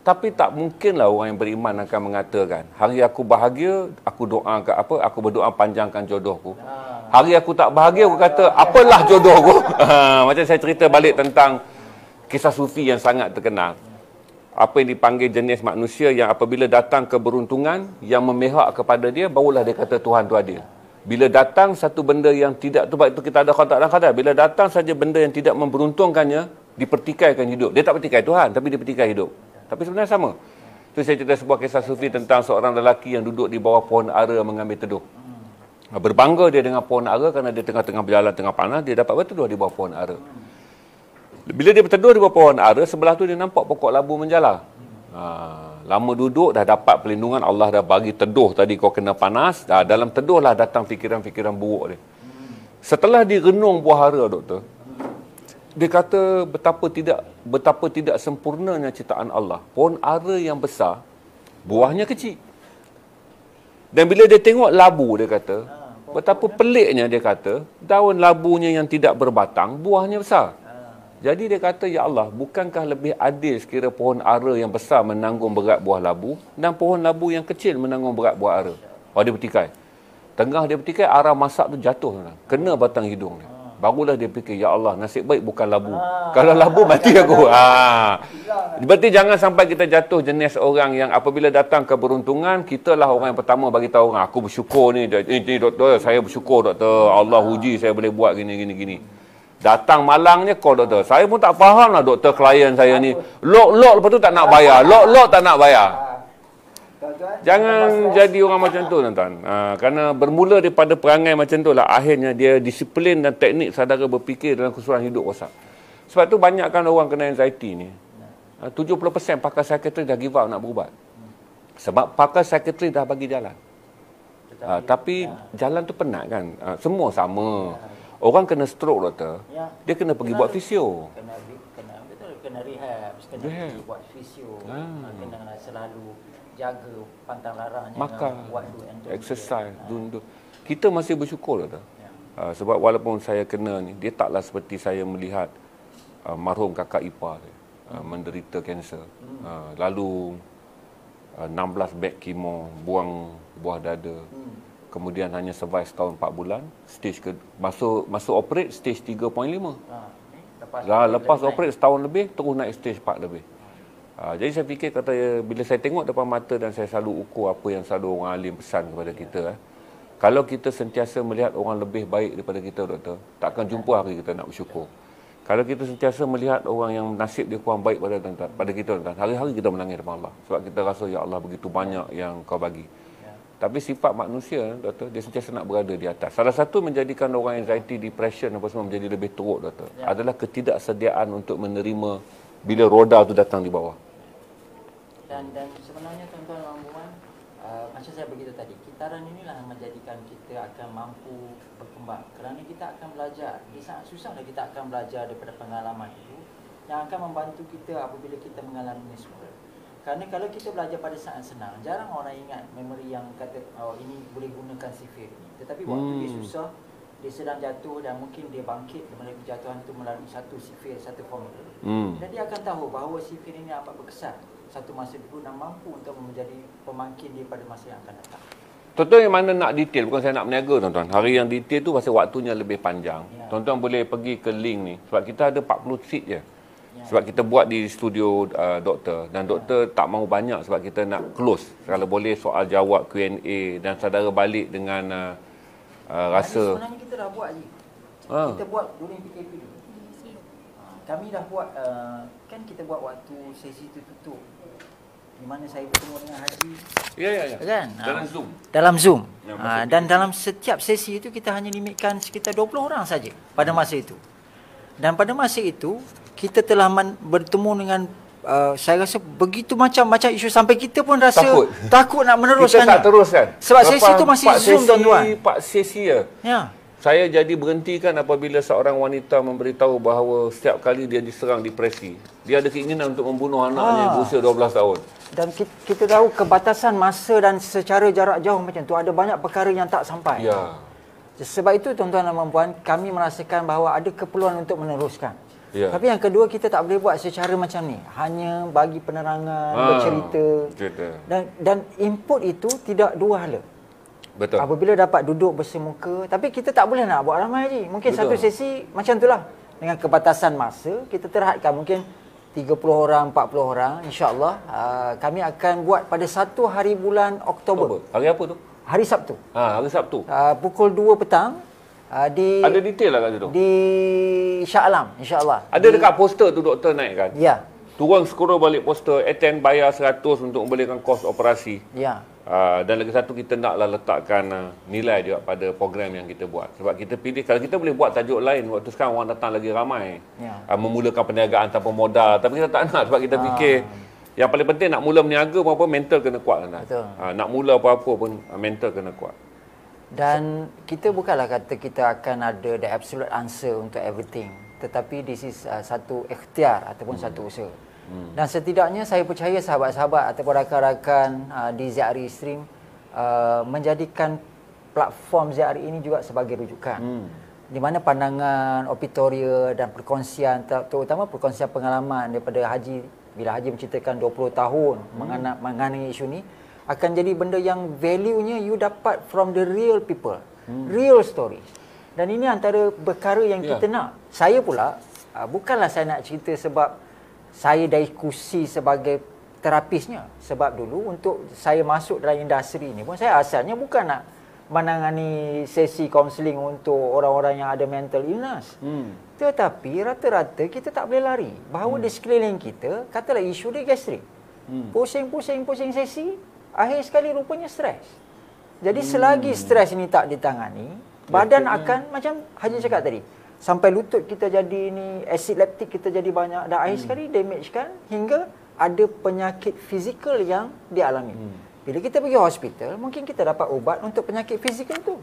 Speaker 1: Tapi tak mungkinlah orang yang beriman akan mengatakan, hari aku bahagia, aku doa ke apa, aku berdoa panjangkan jodohku. Hari aku tak bahagia, aku kata, apalah jodohku. Macam saya cerita balik tentang kisah sufi yang sangat terkenal. Apa yang dipanggil jenis manusia yang apabila datang keberuntungan yang memihak kepada dia, barulah dia kata Tuhan tu adil. Bila datang satu benda yang tidak, tu itu kita ada khatak dan khatak. Bila datang saja benda yang tidak memberuntungkannya, dipertikaikan hidup. Dia tak pertikai Tuhan, tapi dia pertikai hidup. Tapi sebenarnya sama. Tu saya cerita sebuah kisah sufi tentang seorang lelaki yang duduk di bawah pohon ara mengambil teduh. Berbangga dia dengan pohon ara kerana dia tengah-tengah berjalan tengah panas, dia dapat berteduh di bawah pohon ara. Bila dia berteduh di bawah pohon ara, sebelah tu dia nampak pokok labu menjala. Lama duduk, dah dapat perlindungan, Allah dah bagi teduh tadi kau kena panas, dalam teduh lah datang fikiran-fikiran buruk dia. Setelah direnung buah ara, doktor, dia kata betapa tidak sempurnanya ciptaan Allah. Pohon ara yang besar, buahnya kecil. Dan bila dia tengok labu, dia kata, betapa peliknya dia kata, daun labunya yang tidak berbatang, buahnya besar. Jadi dia kata, ya Allah, bukankah lebih adil sekira pohon ara yang besar menanggung berat buah labu dan pohon labu yang kecil menanggung berat buah ara? Dia bertikai. Tengah dia bertikai, arah masak tu jatuh. Kena batang hidung dia. Barulah dia fikir, ya Allah, nasib baik bukan labu. Kalau labu, mati aku. Berarti jangan sampai kita jatuh jenis orang yang apabila datang keberuntungan, kita lah orang yang pertama bagi tahu orang, aku bersyukur ni doktor, saya bersyukur doktor, Allah uji saya boleh buat gini. Datang malangnya kau doktor. Saya pun tak faham lah doktor klien saya ni. Lok lepas tu tak nak bayar. Lok tak nak bayar. Jangan jadi orang macam tu tuan-tuan. Kerana bermula daripada perangai macam tu lah. Akhirnya dia disiplin dan teknik saudara berfikir dalam keseluruhan hidup rosak. Sebab tu banyakkan orang kena anxiety ni. 70% pakar psikiatri dah give up nak berubat. Sebab pakar psikiatri dah bagi jalan. Tapi jalan tu penat kan. Semua sama. Orang kena stroke doktor, dia kena pergi buat fisio.
Speaker 2: Kena rehab, kena buat fisio. Kena selalu jaga pantang larang,
Speaker 1: makan, exercise, duduk. Kita masih bersyukur doktor. Sebab walaupun saya kena ni, dia taklah seperti saya melihat marhum kakak ipar dia menderita kanser. Lalu 16 beg kemo, buang buah dada. Kemudian hanya survive setahun 4 bulan. Stage masuk operate stage 3.5. Lepas operate setahun lebih, terus naik stage 4 lebih. Jadi saya fikir, bila saya tengok depan mata dan saya selalu ukur apa yang selalu orang alim pesan kepada kita. Kalau kita sentiasa melihat orang lebih baik daripada kita, doktor, takkan jumpa hari kita nak bersyukur. Kalau kita sentiasa melihat orang yang nasib dia kurang baik pada kita, hari-hari kita menangis depan Allah. Sebab kita rasa, ya Allah, begitu banyak yang kau bagi. Tapi sifat manusia, doktor, dia sentiasa nak berada di atas. Salah satu menjadikan orang anxiety, depression apa semua menjadi lebih teruk, doktor, adalah ketidaksediaan untuk menerima bila roda tu datang di bawah.
Speaker 2: Dan sebenarnya tuan-tuan dan puan, macam saya begitu tadi, kitaran inilah yang menjadikan kita akan mampu berkembang. Kerana kita akan belajar. Dia sangat susah kita akan belajar daripada pengalaman itu yang akan membantu kita apabila kita mengalami semua. Kerana kalau kita belajar pada saat senang, jarang orang ingat memori yang kata, ini boleh gunakan sifir ini. Tetapi waktu dia susah, dia sedang jatuh dan mungkin dia bangkit dari kejatuhan itu melalui satu sifir, satu formula. Dan dia akan tahu bahawa sifir ini amat berkesan satu masa dulu dan mampu untuk menjadi pemangkin dia pada masa yang akan datang.
Speaker 1: Tuan-tuan yang mana nak detail, bukan saya nak meniaga tuan-tuan. Hari yang detail tu pasal waktunya lebih panjang. Tuan-tuan boleh pergi ke link ni. Sebab kita ada 40 seat je. Sebab kita buat di studio doktor. Dan doktor tak mahu banyak sebab kita nak close. Kalau boleh soal jawab, Q&A. Dan saudara balik dengan rasa.
Speaker 2: Sebenarnya kita dah buat je. Kita buat during PKP dulu. Kami dah buat, kan kita buat waktu sesi tu tutup. di mana saya bertemu dengan Haji.
Speaker 1: Ya.
Speaker 2: Kan?
Speaker 1: Dalam Zoom.
Speaker 2: Dalam Zoom.
Speaker 1: Ya,
Speaker 2: Dan dalam setiap sesi itu kita hanya limitkan sekitar 20 orang saja pada masa itu. Dan pada masa itu kita telah bertemu dengan saya rasa begitu macam-macam isu sampai kita pun rasa takut nak meneruskan.
Speaker 1: Kita tak teruskan.
Speaker 2: Sebab sesi itu masih Zoom, tuan-tuan.
Speaker 1: 4 sesi ya.
Speaker 2: Ya.
Speaker 1: Saya jadi berhentikan apabila seorang wanita memberitahu bahawa setiap kali dia diserang depresi, dia ada keinginan untuk membunuh anaknya berusia 12 tahun.
Speaker 2: Dan kita tahu kebatasan masa dan secara jarak jauh macam tu, ada banyak perkara yang tak sampai.
Speaker 1: Ya.
Speaker 2: Sebab itu tuan-tuan dan puan, kami merasakan bahawa ada keperluan untuk meneruskan.
Speaker 1: Ya.
Speaker 2: Tapi yang kedua, kita tak boleh buat secara macam ni. Hanya bagi penerangan, bercerita. Dan input itu tidak dua hala.
Speaker 1: Betul.
Speaker 2: Apabila dapat duduk bersemuka, tapi kita tak boleh nak buat ramai je. Mungkin satu sesi macam itulah. Dengan kebatasan masa, kita terhadkan mungkin 30 orang, 40 orang. InsyaAllah kami akan buat pada 1 hari bulan Oktober.
Speaker 1: Hari apa tu?
Speaker 2: Hari Sabtu.
Speaker 1: Hari Sabtu.
Speaker 2: Pukul 2 petang.
Speaker 1: Ada detail lah kat situ?
Speaker 2: Di Shah Alam, insyaAllah.
Speaker 1: Ada dekat poster tu doktor naikkan?
Speaker 2: Ya.
Speaker 1: Turun scroll balik poster, attend bayar 100 untuk membelikan kos operasi.
Speaker 2: Ya.
Speaker 1: Dan lagi satu, kita naklah letakkan nilai juga pada program yang kita buat. Sebab kita pilih, kalau kita boleh buat tajuk lain, waktu sekarang orang datang lagi ramai.
Speaker 2: Ya.
Speaker 1: Memulakan perniagaan tanpa modal. Tapi kita tak nak sebab kita fikir, yang paling penting nak mula berniaga apa-apa, mental kena kuat.
Speaker 2: Betul.
Speaker 1: Nak mula apa-apa pun, mental kena kuat.
Speaker 2: Dan kita bukanlah kata kita akan ada the absolute answer untuk everything. Tetapi this is satu ikhtiar ataupun satu usaha. Dan setidaknya saya percaya sahabat-sahabat ataupun rakan-rakan di ZRI Stream menjadikan platform ZRI ini juga sebagai rujukan. Di mana pandangan, opitoria dan perkongsian, terutama perkongsian pengalaman daripada Haji, bila Haji menceritakan 20 tahun mengenai isu ni, akan jadi benda yang value-nya you dapat from the real people, real stories. Dan ini antara perkara yang kita nak. Saya pula, bukanlah saya nak cerita sebab saya dari kursi sebagai terapisnya. Sebab dulu untuk saya masuk dalam industri ini pun, saya asalnya bukan nak menangani sesi kaunseling untuk orang-orang yang ada mental illness. Tetapi rata-rata kita tak boleh lari. Bahawa di sekeliling kita, katalah isu dia gastrik. Pusing sesi, akhir sekali rupanya stres. Jadi selagi stres ini tak ditangani, badan akan macam Haji cakap tadi, sampai lutut kita jadi ni, asid laktik kita jadi banyak, dan akhir sekali damage kan hingga ada penyakit fizikal yang dialami. Bila kita pergi hospital, mungkin kita dapat ubat untuk penyakit fizikal tu.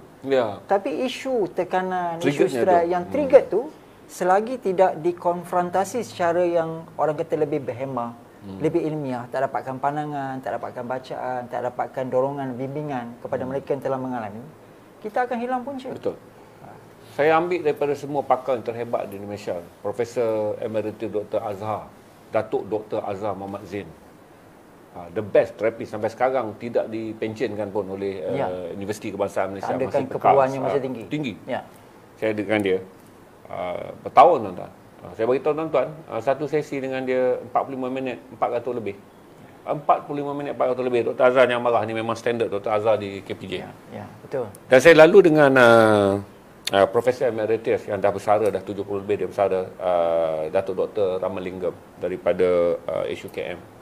Speaker 2: Tapi isu tekanan, isu stres yang trigger tu, selagi tidak dikonfrontasi secara yang orang kata lebih berhemah, lebih ilmiah, tak dapatkan pandangan, tak dapatkan bacaan, tak dapatkan dorongan, bimbingan kepada mereka yang telah mengalami, kita akan hilang punca.
Speaker 1: Betul. Saya ambil daripada semua pakar yang terhebat di Indonesia, Profesor Emeritus Dr. Azhar, Datuk Dr. Azhar Muhammad Zain. The best terapis sampai sekarang tidak dipensionkan pun oleh Universiti Kebangsaan Malaysia.
Speaker 2: Tadakan keperluannya masih tinggi.
Speaker 1: Tinggi. Saya dengan dia bertahun, tuan-tuan. Saya beritahu tuan-tuan, satu sesi dengan dia 45 minit, 400 lebih. 45 minit, 400 lebih. Dr. Azhar yang marah ni memang standard Dr. Azhar di KPJ.
Speaker 2: Ya, betul.
Speaker 1: Dan saya lalu dengan Profesor Emeritus yang dah bersara, dah 70 lebih dia bersara, Datuk Dr. Ramalingam daripada HUKM.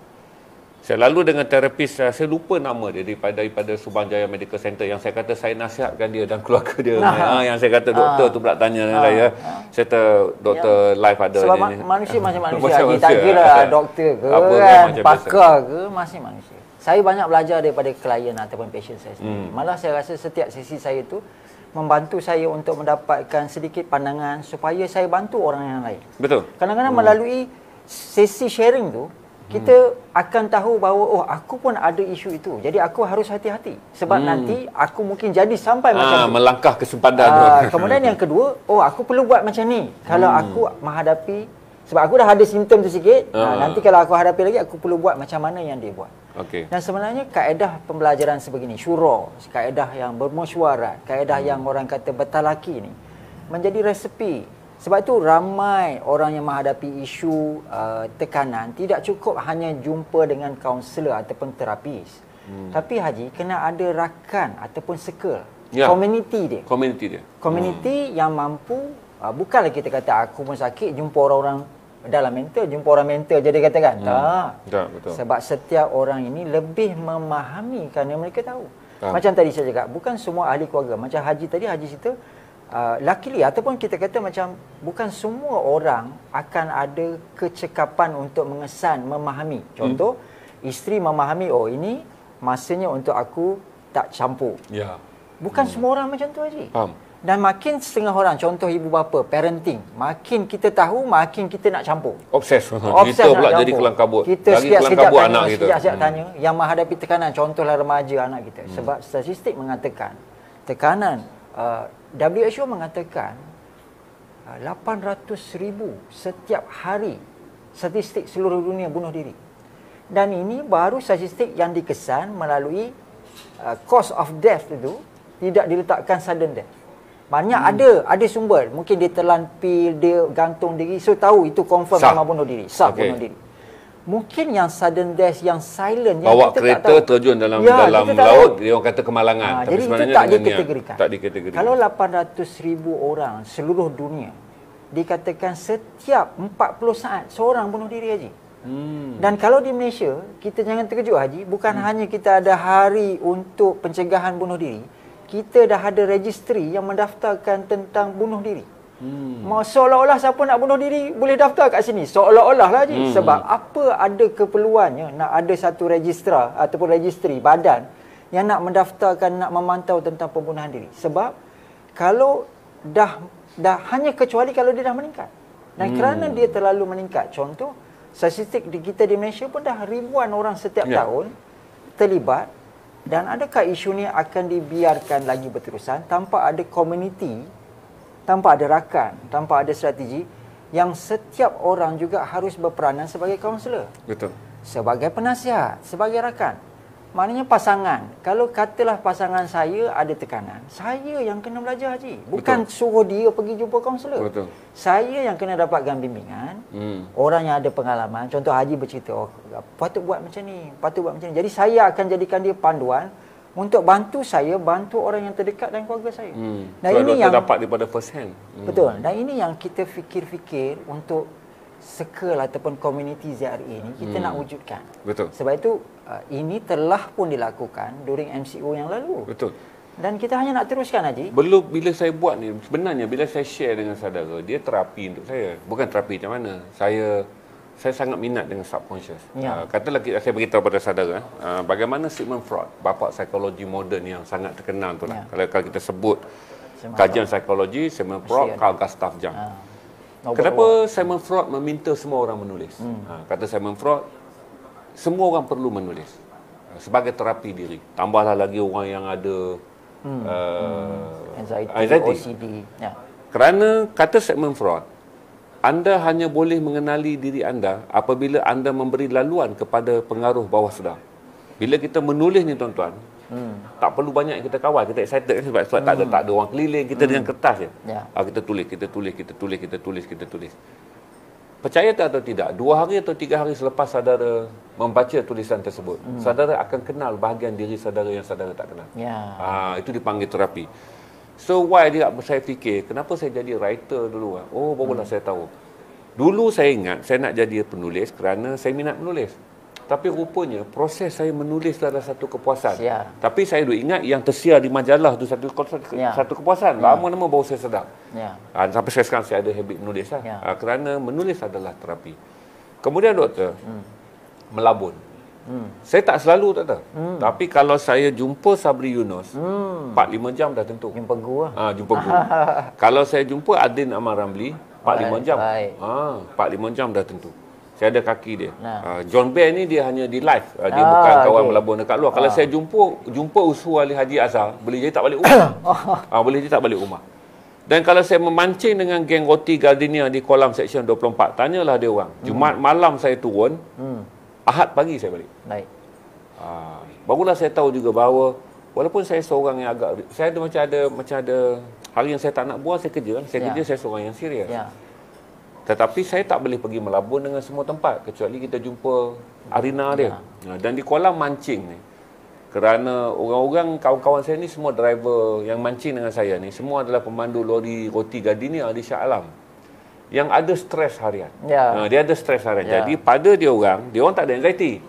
Speaker 1: Saya lalu dengan terapis, saya lupa nama dia daripada Subang Jaya Medical Center, yang saya kata saya nasihatkan dia dan keluarga dia. Yang saya kata doktor tu pula tanya saya. Saya kata doktor live ada.
Speaker 2: Sebab manusia macam manusia. Tak kira doktor ke kan, pakar ke, masih manusia. Saya banyak belajar daripada klien ataupun pasien saya sendiri. Malah saya rasa setiap sesi saya tu membantu saya untuk mendapatkan sedikit pandangan supaya saya bantu orang yang lain.
Speaker 1: Betul.
Speaker 2: Kadang-kadang melalui sesi sharing tu, kita akan tahu bahawa aku pun ada isu itu. Jadi aku harus hati-hati. Sebab nanti aku mungkin jadi sampai macam tu.
Speaker 1: Melangkah ke sempadan.
Speaker 2: Kemudian yang kedua, aku perlu buat macam ni. Kalau aku menghadapi, sebab aku dah ada simptom tu sikit, nanti kalau aku hadapi lagi, aku perlu buat macam mana yang dia buat. Dan sebenarnya kaedah pembelajaran sebegini, syura, kaedah yang bermesyuarat, kaedah yang orang kata bertalaki ni, menjadi resepi. Sebab itu ramai orang yang menghadapi isu tekanan tidak cukup hanya jumpa dengan kaunselor ataupun terapis. Tapi Haji, kena ada rakan ataupun circle, community dia. Community yang mampu, bukanlah kita kata aku pun sakit, jumpa orang-orang dalam mentor, jumpa orang mentor je dia katakan. Tak.
Speaker 1: Betul.
Speaker 2: Sebab setiap orang ini lebih memahami kerana mereka tahu.
Speaker 1: Faham.
Speaker 2: Macam tadi saya cakap, bukan semua ahli keluarga. Macam Haji tadi, Haji cerita, luckily ataupun kita kata macam bukan semua orang akan ada kecekapan untuk mengesan, memahami. Contoh, isteri memahami, oh ini masanya untuk aku tak campur.
Speaker 1: Ya.
Speaker 2: Bukan semua orang macam tu, Haji.
Speaker 1: Faham.
Speaker 2: Dan makin setengah orang, contoh ibu bapa, parenting, makin kita tahu, makin kita nak campur.
Speaker 1: Obses.
Speaker 2: Obses
Speaker 1: Kita pula
Speaker 2: nak
Speaker 1: jadi
Speaker 2: campur.
Speaker 1: kelang kabut.
Speaker 2: Kita
Speaker 1: Lagi kelang
Speaker 2: sekejap-sekejap
Speaker 1: kabut
Speaker 2: tanya,
Speaker 1: anak kita.
Speaker 2: sekejap-sekejap tanya, yang menghadapi tekanan, contohlah remaja anak kita. Sebab statistik mengatakan, tekanan, WHO mengatakan 800,000 setiap hari statistik seluruh dunia bunuh diri. Dan ini baru statistik yang dikesan melalui cause of death itu tidak diletakkan sudden death. Maknanya ada sumber. Mungkin dia telan pil, dia gantung diri. So tahu itu confirm memang bunuh diri. Bunuh diri. Mungkin yang sudden death, yang silent, yang
Speaker 1: bawa
Speaker 2: kita
Speaker 1: kereta
Speaker 2: tak tahu.
Speaker 1: terjun dalam
Speaker 2: Kita tak
Speaker 1: laut,
Speaker 2: tahu.
Speaker 1: dia orang kata kemalangan. Tapi
Speaker 2: Jadi itu
Speaker 1: sebenarnya
Speaker 2: tak
Speaker 1: dengan
Speaker 2: dikategorikan.
Speaker 1: Tak dikategorikan.
Speaker 2: Kalau 800,000 orang seluruh dunia, dikatakan setiap 40 saat seorang bunuh diri, Haji. Dan kalau di Malaysia, kita jangan terkejut, Haji, bukan hanya kita ada hari untuk pencegahan bunuh diri, kita dah ada registry yang mendaftarkan tentang bunuh diri. Seolah-olah siapa nak bunuh diri boleh daftar kat sini. Seolah-olah lah, Haji. Sebab apa ada keperluannya nak ada satu registrar ataupun registry badan yang nak mendaftarkan, nak memantau tentang pembunuhan diri. Sebab kalau dah hanya kecuali kalau dia dah meningkat. Dan kerana dia terlalu meningkat, contoh statistik kita di Malaysia pun dah ribuan orang setiap tahun terlibat. Dan adakah isu ni akan dibiarkan lagi berterusan tanpa ada komuniti, tanpa ada rakan, tanpa ada strategi yang setiap orang juga harus berperanan sebagai kaunselor?
Speaker 1: Betul.
Speaker 2: Sebagai penasihat, sebagai rakan. Maknanya pasangan. Kalau katalah pasangan saya ada tekanan, saya yang kena belajar, Haji. Bukan suruh dia pergi jumpa kaunselor.
Speaker 1: Betul.
Speaker 2: Saya yang kena dapatkan bimbingan. Orang yang ada pengalaman. Contoh Haji bercerita, oh, patut buat macam ni, patut buat macam ni. Jadi saya akan jadikan dia panduan untuk bantu saya, bantu orang yang terdekat dan keluarga saya. Dan
Speaker 1: so,
Speaker 2: ini yang
Speaker 1: dapat daripada first hand.
Speaker 2: Betul. Dan ini yang kita fikir-fikir untuk circle ataupun komuniti ZRA ni kita nak wujudkan.
Speaker 1: Betul.
Speaker 2: Sebab itu ini telah pun dilakukan during MCO yang lalu.
Speaker 1: Betul.
Speaker 2: Dan kita hanya nak teruskan, Haji.
Speaker 1: Belum bila saya buat ni, sebenarnya bila saya share dengan saudara, dia terapi untuk saya. Bukan terapi macam mana. Saya sangat minat dengan subconscious. Katalah saya beritahu pada saudara, bagaimana Sigmund Freud, bapa psikologi moden yang sangat terkenal tu lah. Kalau kita sebut kajian psikologi, Sigmund Freud, Carl Gustav Jung. Kenapa Sigmund Freud meminta semua orang menulis? Kata Sigmund Freud, semua orang perlu menulis sebagai terapi diri. Tambahlah lagi orang yang ada
Speaker 2: anxiety, OCD.
Speaker 1: Kerana kata Sigmund Freud, anda hanya boleh mengenali diri anda apabila anda memberi laluan kepada pengaruh bawah sedar. Bila kita menulis ni, tuan-tuan, tak perlu banyak kita kawal, kita excited kan, sebab tak ada orang keliling, kita dengan kertas je. Kita tulis. Percaya tak atau tidak, 2 hari atau 3 hari selepas saudara membaca tulisan tersebut, saudara akan kenal bahagian diri saudara yang saudara tak kenal. Itu dipanggil terapi. So why saya fikir, kenapa saya jadi writer dulu? Oh, barulah saya tahu. Dulu saya ingat saya nak jadi penulis kerana saya minat menulis. Tapi rupanya proses saya menulis adalah satu kepuasan. Tapi saya duk ingat yang tersiar di majalah tu satu kepuasan. Lama-lama baru saya sedar. Sampai sekarang saya ada habit menulis lah. Kerana menulis adalah terapi. Kemudian doktor, melabun. Saya tak selalu, doktor. Tapi kalau saya jumpa Sabri Yunus, 4-5 jam dah tentu.
Speaker 2: Jumpa guru lah.
Speaker 1: Jumpa guru. Kalau saya jumpa Adin Ahmad Ramli, 4-5 jam. 4-5 jam dah tentu. Saya ada kaki dia. John Bear ni dia hanya di live. Dia bukan kawan melabur dekat luar. Kalau saya jumpa usul Ali Haji Azhar, boleh jadi tak balik rumah. Boleh jadi tak balik rumah. Dan kalau saya memancing dengan geng roti Gardenia di kolam seksyen 24, tanyalah dia orang. Jumaat malam saya turun, Ahad pagi saya balik.
Speaker 2: Baik.
Speaker 1: Barulah saya tahu juga bahawa walaupun saya seorang yang agak, saya ada macam ada hari yang saya tak nak buat, saya kerja kan. Saya seorang yang serius. Tetapi saya tak boleh pergi melabur dengan semua tempat kecuali kita jumpa arena dia. Dan di kolam mancing ni, kerana orang-orang kawan-kawan saya ni semua driver yang mancing dengan saya ni, semua adalah pemandu lori roti Gardenia di Shah Alam. yang ada stres harian.
Speaker 2: Ya.
Speaker 1: Dia ada stres harian.
Speaker 2: Ya.
Speaker 1: Jadi pada dia orang tak ada anxiety.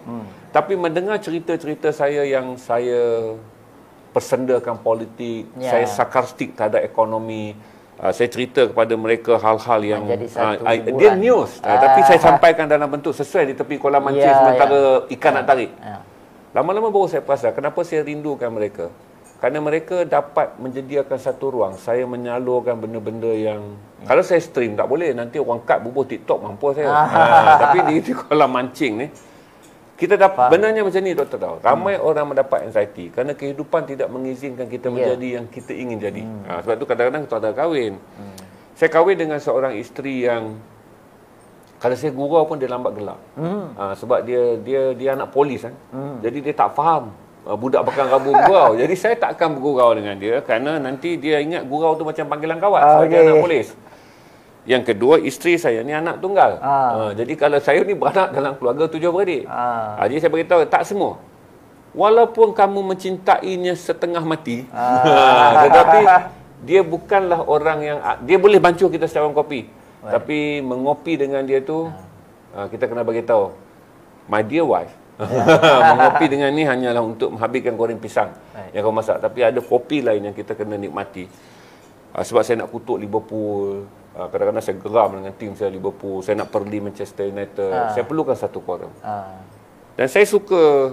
Speaker 1: Tapi mendengar cerita-cerita saya yang saya persendakan politik, saya sarkastik terhadap ekonomi, saya cerita kepada mereka hal-hal yang dia news, tapi saya sampaikan dalam bentuk sesuai di tepi kolam mancing sementara ikan nak tarik. Lama-lama baru saya perasan kenapa saya rindukan mereka. Kerana mereka dapat menyediakan satu ruang saya menyalurkan benda-benda yang kalau saya stream tak boleh, nanti orang cut bubuh TikTok mampus saya. Tapi di kolam mancing ni kita dapat benarnya macam ni, doktor tahu. Ramai orang mendapat anxiety kerana kehidupan tidak mengizinkan kita menjadi yang kita ingin jadi. Sebab tu kadang-kadang kita ada kahwin. Saya kahwin dengan seorang isteri yang kalau saya gurau pun dia lambat gelak. Sebab dia anak polis kan. Jadi dia tak faham budak pegang rabu gurau. Jadi saya tak akan bergurau dengan dia kerana nanti dia ingat gurau tu macam panggilan kawat sebab dia anak polis. Yang kedua, isteri saya ni anak tunggal. Jadi kalau saya ni beranak dalam keluarga 7 beradik. Jadi saya beritahu tak semua. Walaupun kamu mencintainya setengah mati, tetapi dia bukanlah orang yang dia boleh bancuh kita secara kopi. Tapi mengopi dengan dia tu kita kena bagi tahu, my dear wife, mengopi dengan ni hanyalah untuk menghabiskan goreng pisang yang kau masak. Tapi ada kopi lain yang kita kena nikmati. Sebab saya nak kutuk Liverpool, kadang-kadang saya geram dengan tim saya Liverpool, saya nak pergi Manchester United, saya perlukan satu quorum. Dan saya suka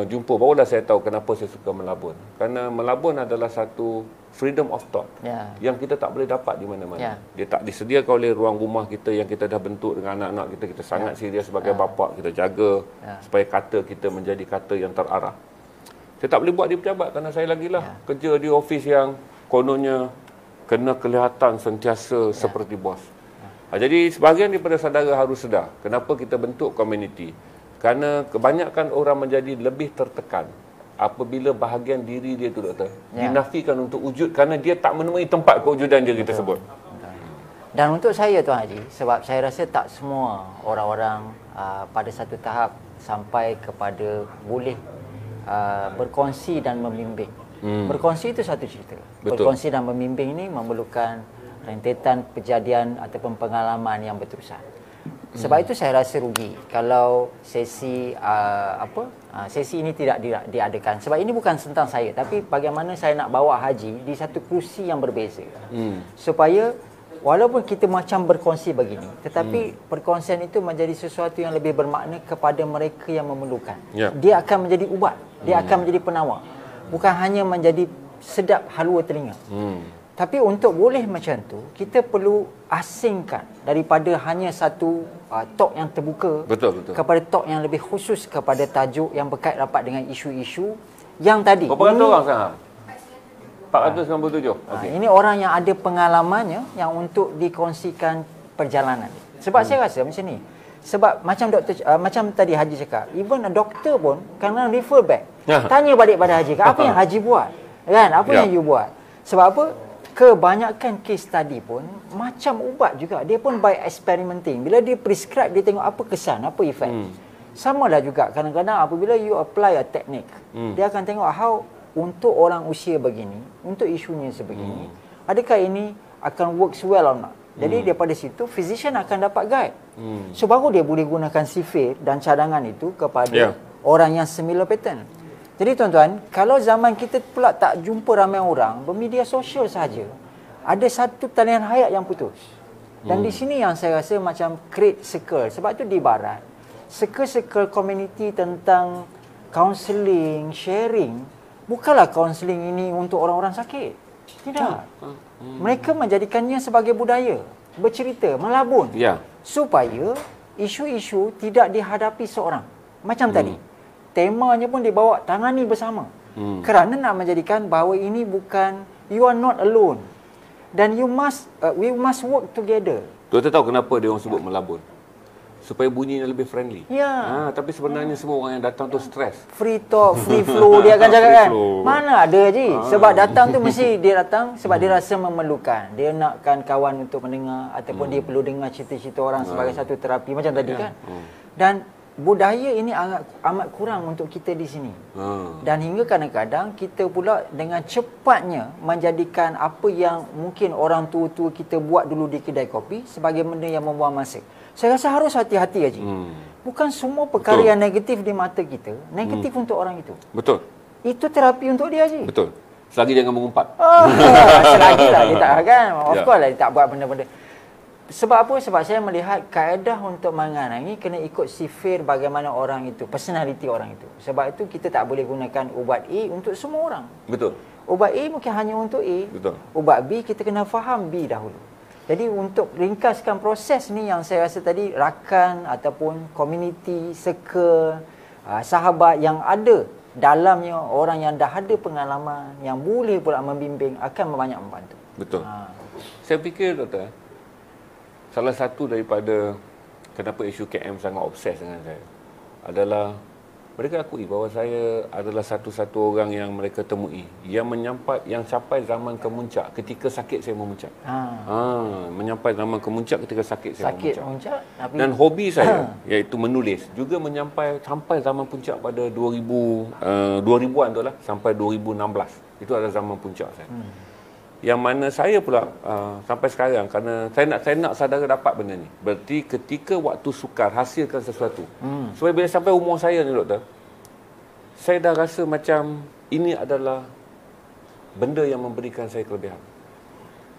Speaker 1: jumpa, barulah saya tahu kenapa saya suka melabun. Kerana melabun adalah satu freedom of thought yang kita tak boleh dapat di mana-mana. Dia tak disediakan oleh ruang rumah kita yang kita dah bentuk dengan anak-anak kita. Kita sangat serius sebagai bapa, kita jaga supaya kata kita menjadi kata yang terarah. Saya tak boleh buat di pejabat kerana saya lagilah kerja di ofis yang kononnya kena kelihatan sentiasa seperti bos. Jadi sebahagian daripada saudara harus sedar kenapa kita bentuk komuniti. Kerana kebanyakan orang menjadi lebih tertekan apabila bahagian diri dia tu, doktor, dinafikan untuk wujud kerana dia tak menemui tempat kewujudan diri tersebut.
Speaker 2: Dan untuk saya, Tuan Haji, sebab saya rasa tak semua orang-orang pada satu tahap sampai kepada boleh berkongsi dan membimbing. Berkongsi itu satu cerita.
Speaker 1: Betul.
Speaker 2: Berkongsi dan membimbing ini memerlukan rentetan kejadian ataupun pengalaman yang berterusan. Sebab itu saya rasa rugi kalau sesi sesi ini tidak diadakan. Sebab ini bukan tentang saya, tapi bagaimana saya nak bawa Haji di satu kursi yang berbeza. Supaya walaupun kita macam berkongsi begini, tetapi perkongsian itu menjadi sesuatu yang lebih bermakna kepada mereka yang memerlukan. Dia akan menjadi ubat, dia akan menjadi penawar. Bukan hanya menjadi sedap halua telinga. Tapi untuk boleh macam tu, kita perlu asingkan daripada hanya satu talk yang terbuka kepada talk yang lebih khusus kepada tajuk yang berkait rapat dengan isu-isu yang tadi.
Speaker 1: Berapa ratus orang sekarang? 497.
Speaker 2: Ini orang yang ada pengalamannya yang untuk dikongsikan perjalanan. Sebab saya rasa macam ni. Sebab macam doktor macam tadi Haji cakap, even a doktor pun kena refer back. Tanya balik pada Haji, apa yang Haji buat? Kan? Apa yang you buat? Sebab apa? Kebanyakan case study pun macam ubat juga. Dia pun by experimenting. Bila dia prescribe, dia tengok apa kesan, apa efek. Sama lah juga kadang-kadang apabila you apply a technique, dia akan tengok how untuk orang usia begini, untuk isunya sebegini, adakah ini akan works well or not. Jadi daripada situ physician akan dapat guide. So baru dia boleh gunakan sifir dan cadangan itu kepada orang yang similar pattern. Jadi tuan-tuan, kalau zaman kita pula tak jumpa ramai orang, bermedia sosial saja, ada satu talian hayat yang putus. Dan di sini yang saya rasa macam create circle. Sebab tu di barat, circle-circle community tentang counselling, sharing, bukanlah counselling ini untuk orang-orang sakit. Tidak. Mereka menjadikannya sebagai budaya, bercerita, melabun. Supaya isu-isu tidak dihadapi seorang. Macam tadi. Temanya pun dibawa tangani bersama. Kerana nak menjadikan bahawa ini bukan, you are not alone. Dan you must, we must work together.
Speaker 1: Doktor tahu kenapa dia orang sebut melabun? Supaya bunyinya lebih friendly. Tapi sebenarnya semua orang yang datang tu stres.
Speaker 2: Free talk, free flow dia akan cakap kan. Mana ada je. Sebab datang tu mesti dia datang sebab dia rasa memerlukan. Dia nakkan kawan untuk mendengar ataupun dia perlu dengar cerita-cerita orang sebagai satu terapi macam tadi kan. Dan budaya ini amat kurang untuk kita di sini. Dan hingga kadang-kadang kita pula dengan cepatnya menjadikan apa yang mungkin orang tua-tua kita buat dulu di kedai kopi sebagai benda yang membuang masa. Saya rasa harus hati-hati, Haji. Bukan semua perkara yang negatif di mata kita negatif untuk orang itu.
Speaker 1: Betul.
Speaker 2: Itu terapi untuk dia, Haji.
Speaker 1: Betul. Selagi jangan mengumpat.
Speaker 2: Selagi lah dia tak kan. Of course lah dia tak buat benda-benda. Sebab apa? Sebab saya melihat kaedah untuk mengarang ni kena ikut sifir bagaimana orang itu, personality orang itu. Sebab itu kita tak boleh gunakan ubat A untuk semua orang.
Speaker 1: Betul.
Speaker 2: Ubat A mungkin hanya untuk A.
Speaker 1: Betul.
Speaker 2: Ubat B kita kena faham B dahulu. Jadi untuk ringkaskan proses ni yang saya rasa tadi, rakan ataupun community, circle, sahabat yang ada dalamnya orang yang dah ada pengalaman, yang boleh pula membimbing akan banyak membantu.
Speaker 1: Betul. Saya fikir, Doktor, salah satu daripada kenapa isu KM sangat obses dengan saya adalah mereka akui bahawa saya adalah satu-satu orang yang mereka temui yang sampai zaman kemuncak ketika sakit saya memuncak. Menyampai zaman kemuncak ketika sakit saya memuncak. Dan hobi saya iaitu menulis juga sampai zaman puncak pada 2000-an tu lah, sampai 2016. Itu adalah zaman puncak saya. Yang mana saya pula sampai sekarang, kerana saya nak saudara dapat benda ni. Berarti ketika waktu sukar hasilkan sesuatu. Sebab bila sampai umur saya ni, Doktor, saya dah rasa macam ini adalah benda yang memberikan saya kelebihan.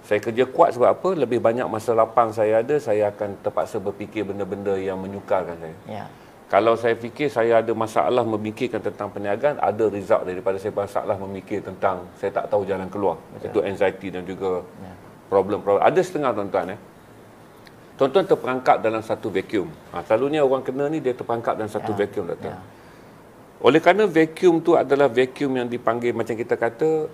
Speaker 1: Saya kerja kuat sebab apa? Lebih banyak masa lapang saya ada, saya akan terpaksa berfikir benda-benda yang menyukarkan saya.
Speaker 2: Ya.
Speaker 1: Kalau saya fikir saya ada masalah memikirkan tentang perniagaan, ada result daripada saya masalah memikir tentang saya tak tahu jalan keluar. Betul. Itu anxiety dan juga problem-problem. Ada setengah tuan-tuan tuan-tuan terperangkap dalam satu vacuum. Selalunya orang kena ni dia terperangkap dalam satu vacuum, Doktor. Oleh kerana vacuum tu adalah vacuum yang dipanggil macam kita kata,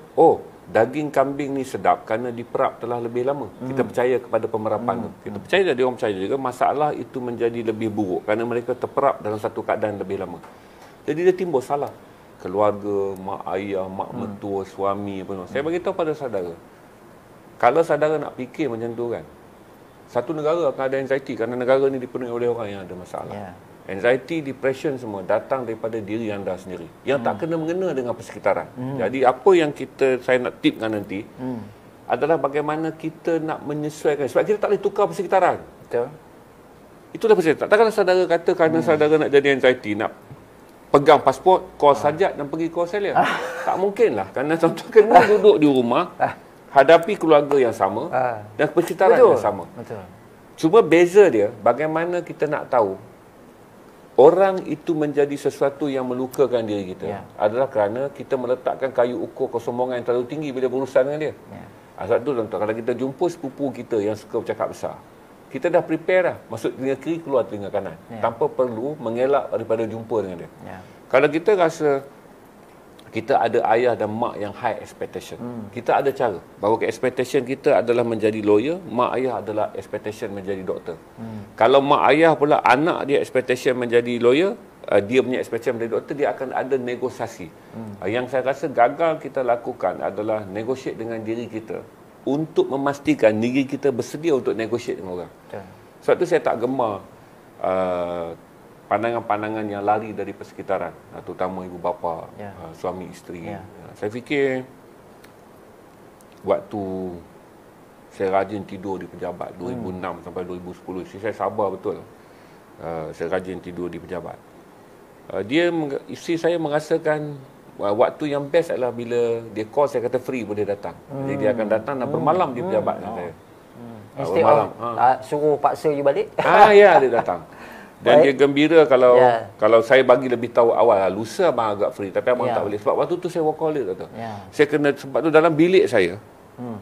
Speaker 1: daging kambing ni sedap kerana diperap telah lebih lama. Kita percaya kepada pemerapan tu. Kita percaya dia orang percaya juga masalah itu menjadi lebih buruk kerana mereka terperap dalam satu keadaan lebih lama. Jadi dia timbul salah. Keluarga, mak ayah, mak mertua, suami apa semua. Saya bagi tahu pada saudara. Kalau saudara nak fikir macam tu kan, satu negara akan ada anxiety kerana negara ni dipenuhi oleh orang yang ada masalah. Anxiety, depression semua datang daripada diri anda sendiri yang tak kena mengena dengan persekitaran. Jadi apa yang saya nak tipkan nanti adalah bagaimana kita nak menyesuaikan, sebab kita tak boleh tukar persekitaran.
Speaker 2: Betul.
Speaker 1: Itulah persekitaran. Takkanlah saudara kata kerana saudara nak jadi anxiety, nak pegang pasport, call Sajat dan pergi ke Australia. Tak mungkin lah, kerana contoh kena duduk di rumah, hadapi keluarga yang sama dan persekitaran yang sama. Betul. Cuma beza dia bagaimana kita nak tahu orang itu menjadi sesuatu yang melukakan diri kita adalah kerana kita meletakkan kayu ukur kesombongan yang terlalu tinggi bila berurusan dengan dia. Sebab tu tuan-tuan, kalau kita jumpa sepupu kita yang suka bercakap besar, kita dah prepare dah, masuk telinga kiri keluar telinga kanan, tanpa perlu mengelak daripada jumpa dengan dia. Kalau kita rasa kita ada ayah dan mak yang high expectation, kita ada cara. Bahawa expectation kita adalah menjadi lawyer, mak ayah adalah expectation menjadi doktor. Kalau mak ayah pula anak dia expectation menjadi lawyer, dia punya expectation menjadi doktor, dia akan ada negosiasi. Yang saya rasa gagal kita lakukan adalah negotiate dengan diri kita untuk memastikan diri kita bersedia untuk negotiate dengan orang. Sebab tu saya tak gemar pandangan-pandangan yang lari dari persekitaran, terutama ibu bapa, suami isteri. Saya fikir waktu saya rajin tidur di pejabat 2006 sampai 2010, saya sabar betul. Saya rajin tidur di pejabat. Isteri saya merasakan waktu yang best adalah bila dia call, saya kata free boleh datang. Jadi dia akan datang dan bermalam di pejabat dengan saya.
Speaker 2: Instead of suruh paksa you balik.
Speaker 1: Ya, dia datang. Dan dia gembira kalau saya bagi lebih tahu awal, lusa abang agak free, tapi abang tak boleh. Sebab waktu tu saya workaholic, Doktor. Saya kena, sebab tu dalam bilik saya,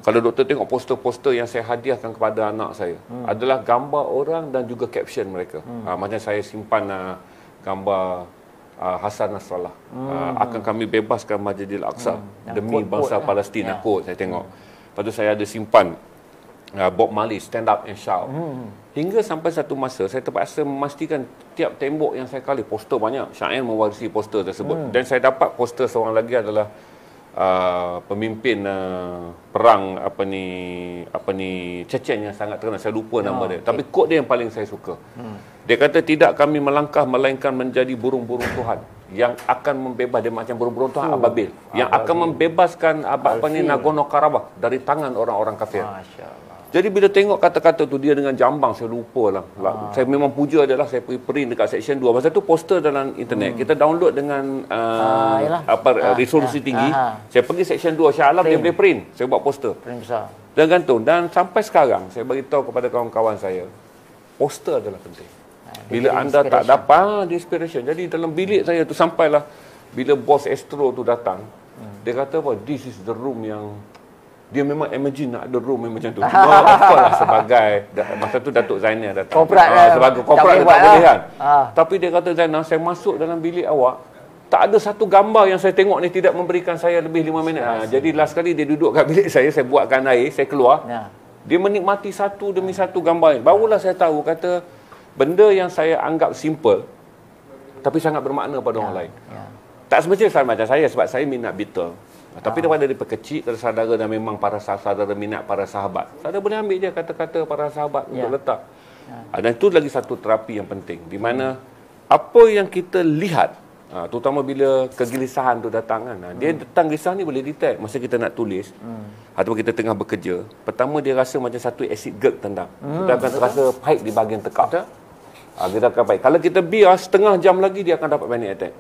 Speaker 1: kalau doktor tengok poster-poster yang saya hadiahkan kepada anak saya, adalah gambar orang dan juga caption mereka. Macam saya simpan gambar Hasan Nasrallah. Akan kami bebaskan Masjidil Aqsa demi bangsa Palestin. Saya tengok. Lepas tu saya ada simpan Bob Marley, Stand Up and Shout. Hingga sampai satu masa saya terpaksa memastikan tiap tembok yang saya kali poster banyak. Syair mewarisi poster tersebut. Dan saya dapat poster seorang lagi adalah pemimpin perang Chechen yang sangat terkenal. Saya lupa nama dia. Tapi quote dia yang paling saya suka. Dia kata tidak kami melangkah melainkan menjadi burung-burung Tuhan yang akan membebas, dia macam burung-burung Tuhan Ababil, yang akan membebaskan apa ni Nagorno-Karabakh dari tangan orang-orang kafir.
Speaker 2: Masya-Allah.
Speaker 1: Jadi bila tengok kata-kata tu dia dengan jambang, saya lupa lah. Saya memang puja adalah saya pergi print dekat section 2. Masa tu poster dalam internet. Kita download dengan resolusi tinggi. Saya pergi section 2 Shah Alam, dia boleh print. Saya buat poster.
Speaker 2: Print besar.
Speaker 1: Dan gantung. Dan sampai sekarang saya beritahu kepada kawan-kawan saya, poster adalah penting. Bila anda tak dapat inspiration. Jadi dalam bilik saya tu sampailah bila bos Astro tu datang, dia kata apa? This is the room yang dia memang imagine nak ada room macam tu. Lah sebagai masa tu Datuk Zainal datang. Sebagai korporat tak boleh kan. Tapi dia kata, Zainal, saya masuk dalam bilik awak, tak ada satu gambar yang saya tengok ni tidak memberikan saya lebih 5 minit. Jadi last kali dia duduk kat bilik saya buatkan air, saya keluar. Dia menikmati satu demi satu gambar. Barulah saya tahu, kata benda yang saya anggap simple tapi sangat bermakna pada orang lain. Tak semestinya sama macam saya, sebab saya minat Beatles. Tapi daripada kecil, kalau saudara dan memang para saudara minat para sahabat, saudara boleh ambil je kata-kata para sahabat untuk letak. Dan itu lagi satu terapi yang penting, di mana apa yang kita lihat, terutama bila kegelisahan tu datang kan, dia datang risau ni boleh detect masa kita nak tulis ataupun kita tengah bekerja. Pertama dia rasa macam satu acid gerd tendang. Kita akan terasa pahit di bahagian tekak. Kita akan pahit. Kalau kita biar setengah jam lagi, dia akan dapat panic attack.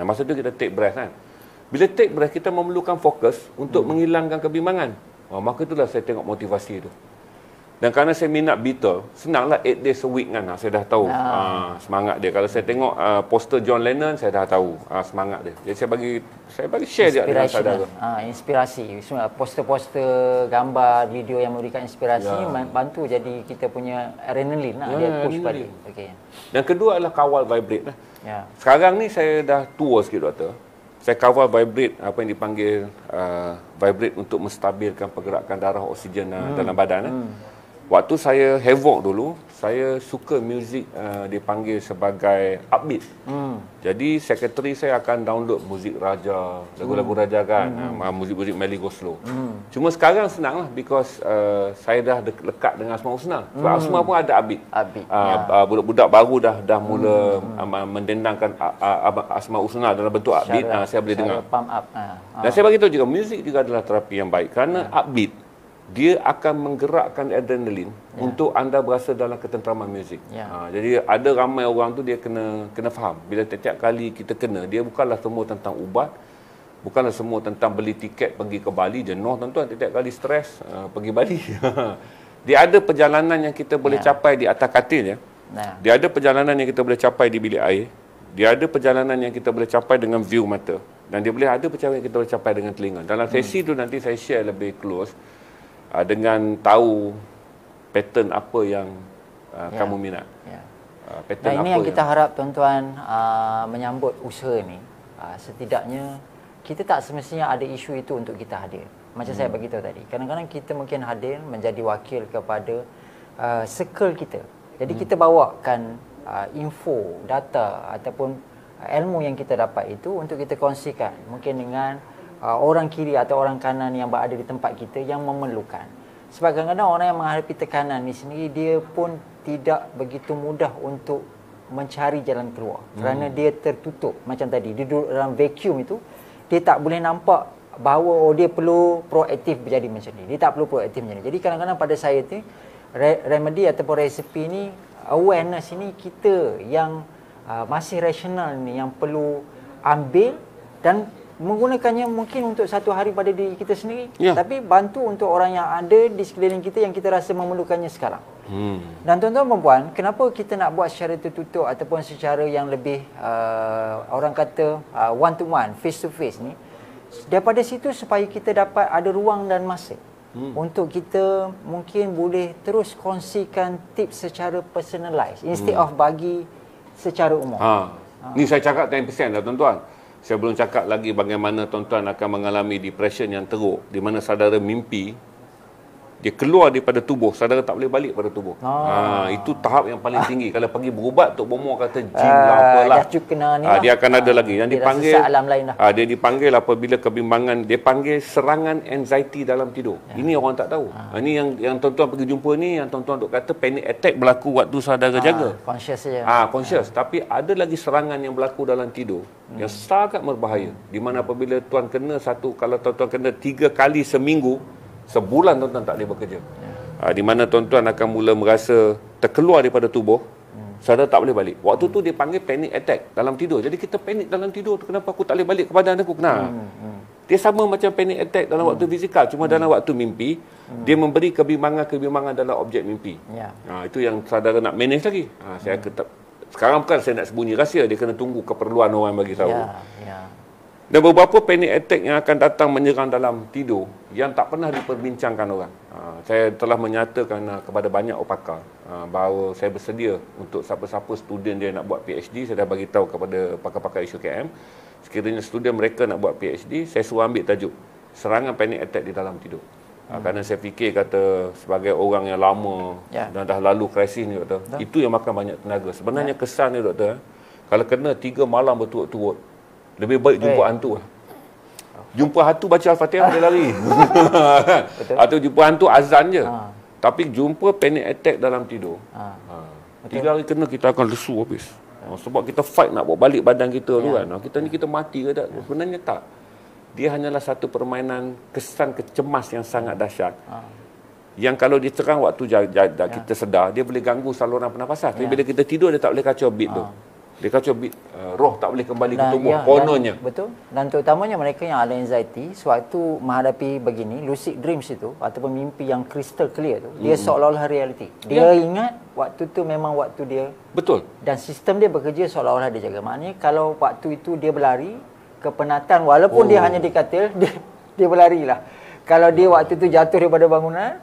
Speaker 1: Masa tu kita take breath kan. Bila take breath, kita memerlukan fokus untuk menghilangkan kebimbangan. Maka itulah saya tengok motivasi itu. Dan kerana saya minat Beatles, senanglah 8 days a week kan. Saya dah tahu semangat dia. Kalau saya tengok poster John Lennon, saya dah tahu semangat dia. Jadi saya bagi share dia dengan saudara.
Speaker 2: Inspirasi. Poster-poster, gambar, video yang memberikan inspirasi bantu jadi kita punya adrenalin lah. Dia push balik. Okay.
Speaker 1: Dan kedua adalah kawal vibrate lah. Sekarang ni saya dah tua sikit, doktor. Saya kawal vibrate, apa yang dipanggil vibrate untuk menstabilkan pergerakan darah, oksigen dalam badan. Waktu saya havoc dulu, saya suka muzik dipanggil sebagai upbeat. Jadi sekretari saya akan download muzik Raja, lagu-lagu Raja kan, muzik-muzik Melly Goslow. Cuma sekarang senang lah, because saya dah lekat dengan Asma Husna. Sebab Asma pun ada upbeat. Budak-budak baru dah mula mendendangkan Asma Husna dalam bentuk upbeat. Saya boleh dengar.
Speaker 2: Pump up.
Speaker 1: Dan saya beritahu juga, muzik juga adalah terapi yang baik. Kerana upbeat, dia akan menggerakkan adrenalin untuk anda berasa dalam ketenteraman muzik. Jadi ada ramai orang tu dia kena faham. Bila setiap kali kita kena, dia bukanlah semua tentang ubat, bukanlah semua tentang beli tiket pergi ke Bali, jenuh tuan-tuan, setiap kali stres pergi Bali. Dia ada perjalanan yang kita boleh capai di atas katil ya. Dia ada perjalanan yang kita boleh capai di bilik air. Dia ada perjalanan yang kita boleh capai dengan view mata. Dan dia boleh ada perjalanan yang kita boleh capai dengan telinga. Dalam sesi tu nanti saya share lebih close dengan tahu pattern apa yang kamu minat.
Speaker 2: Dan ini yang kita harap tuan-tuan menyambut usaha ni. Setidaknya kita tak semestinya ada isu itu untuk kita hadir. Macam saya beritahu tadi. Kadang-kadang kita mungkin hadir menjadi wakil kepada circle kita. Jadi kita bawakan info, data ataupun ilmu yang kita dapat itu untuk kita kongsikan. Mungkin dengan orang kiri atau orang kanan yang berada di tempat kita yang memerlukan. Sebab kadang-kadang orang yang menghadapi tekanan ni sendiri, dia pun tidak begitu mudah untuk mencari jalan keluar. Kerana dia tertutup. Macam tadi, dia duduk dalam vacuum itu, dia tak boleh nampak bahawa dia perlu proaktif menjadi macam ni. Dia tak perlu proaktif macam ni. Jadi kadang-kadang pada saya tu, remedy ataupun resepi ni, awareness ini kita yang masih rasional ni yang perlu ambil dan menggunakannya mungkin untuk satu hari pada diri kita sendiri, tapi bantu untuk orang yang ada di sekeliling kita yang kita rasa memerlukannya sekarang. Dan tuan-tuan dan puan, kenapa kita nak buat secara tertutup ataupun secara yang lebih orang kata one to one, face to face ni, daripada situ supaya kita dapat ada ruang dan masa untuk kita mungkin boleh terus kongsikan tips secara personalized instead of bagi secara umum.
Speaker 1: Ni saya cakap 10% dah tuan-tuan. Saya belum cakap lagi bagaimana tuan-tuan akan mengalami depression yang teruk, di mana saudara mimpi dia keluar daripada tubuh, saudara tak boleh balik pada tubuh. Itu tahap yang paling tinggi. Kalau pergi berubat, Tok Bomo kata jin lah apalah.
Speaker 2: Dah kena ni
Speaker 1: dia akan ada lagi. Yang dipanggil
Speaker 2: alam lain dah.
Speaker 1: dia dipanggil apabila kebimbangan, dia panggil serangan anxiety dalam tidur. Ini orang tak tahu. Ini yang tuan-tuan pergi jumpa ni, yang tuan-tuan duk kata panic attack berlaku waktu saudara jaga.
Speaker 2: Conscious saja.
Speaker 1: Conscious. Tapi ada lagi serangan yang berlaku dalam tidur yang sangat berbahaya. Di mana apabila tuan kena kalau tuan-tuan kena 3 kali seminggu, sebulan tuan-tuan tak boleh bekerja. Di mana tuan-tuan akan mula merasa terkeluar daripada tubuh, saudara tak boleh balik. Waktu tu dia panggil panic attack dalam tidur. Jadi kita panik dalam tidur, kenapa aku tak boleh balik ke badan aku? Dia sama macam panic attack dalam waktu fizikal, cuma dalam waktu mimpi, dia memberi kebimbangan dalam objek mimpi. Itu yang saudara nak manage lagi. Sekarang bukan saya nak sembunyi rahsia, dia kena tunggu keperluan orang bagi tahu. Dan beberapa panic attack yang akan datang menyerang dalam tidur yang tak pernah diperbincangkan orang. Saya telah menyatakan kepada banyak pakar bahawa saya bersedia untuk siapa-siapa student dia nak buat PhD, saya dah bagi tahu kepada pakar-pakar isu KM, sekiranya student mereka nak buat PhD, saya suruh ambil tajuk serangan panic attack di dalam tidur. Kerana saya fikir kata sebagai orang yang lama dan dah lalu krisis ni doktor, itu yang makan banyak tenaga. Sebenarnya kesan ni doktor, kalau kena 3 malam berturut-turut, lebih baik jumpa hantu lah. Jumpa hantu baca Al-Fatihah dia lari. Atau jumpa hantu azan je. Tapi jumpa panic attack dalam tidur. 3 hari kena kita akan lesu habis. Sebab kita fight nak bawa balik badan kita tu kan. Kita ni kita mati ke tak? Sebenarnya tak. Dia hanyalah satu permainan kesan kecemas yang sangat dahsyat. Yang kalau dia terang waktu kita sedar, dia boleh ganggu saluran pernafasan. Tapi bila kita tidur, dia tak boleh kacau beat tu. Dia kacau roh tak boleh kembali ke tubuh, kononnya.
Speaker 2: Betul. Dan terutamanya mereka yang ada anxiety, sewaktu menghadapi begini, lucid dreams itu, ataupun mimpi yang crystal clear tu, dia seolah-olah reality. Dia ingat waktu tu memang waktu dia.
Speaker 1: Betul.
Speaker 2: Dan sistem dia bekerja seolah-olah dia jaga. Maknanya kalau waktu itu dia berlari, kepenatan, walaupun dia hanya di katil, dia berlarilah. Kalau dia waktu itu jatuh daripada bangunan,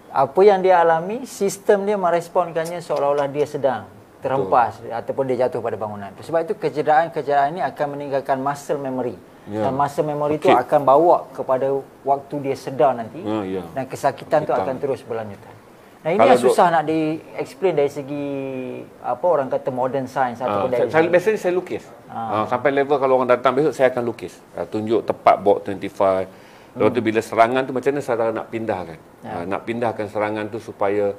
Speaker 2: apa yang dia alami, sistem dia meresponkannya seolah-olah dia sedang terhempas ataupun dia jatuh pada bangunan. Sebab itu kecederaan ini akan meninggalkan muscle memory. Dan muscle memory itu akan bawa kepada waktu dia sedar nanti. Dan kesakitan itu akan terus berlanjutan. Nah, ini yang susah nak di-explain dari segi orang kata modern science ataupun dari
Speaker 1: biasanya saya lukis. Sampai level kalau orang datang besok saya akan lukis. Tunjuk tepat box 25. Lepas tu bila serangan tu macam mana saudara nak pindahkan. Nak pindahkan serangan tu supaya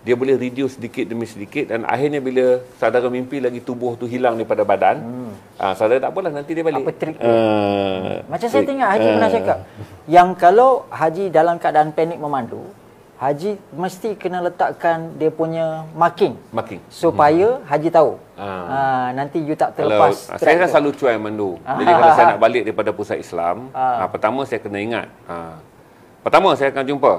Speaker 1: dia boleh reduce sedikit demi sedikit dan akhirnya bila saudara mimpi lagi tubuh tu hilang daripada badan, saudara tak apalah, nanti dia balik.
Speaker 2: Apa trik dia? Macam saya tengok Haji pernah cakap, yang kalau Haji dalam keadaan panik memandu, Haji mesti kena letakkan dia punya marking. Supaya Haji tahu. Nanti you tak terlepas.
Speaker 1: Saya kan selalu cuai mandu. Jadi kalau saya nak balik daripada pusat Islam, pertama saya kena ingat. Pertama saya akan jumpa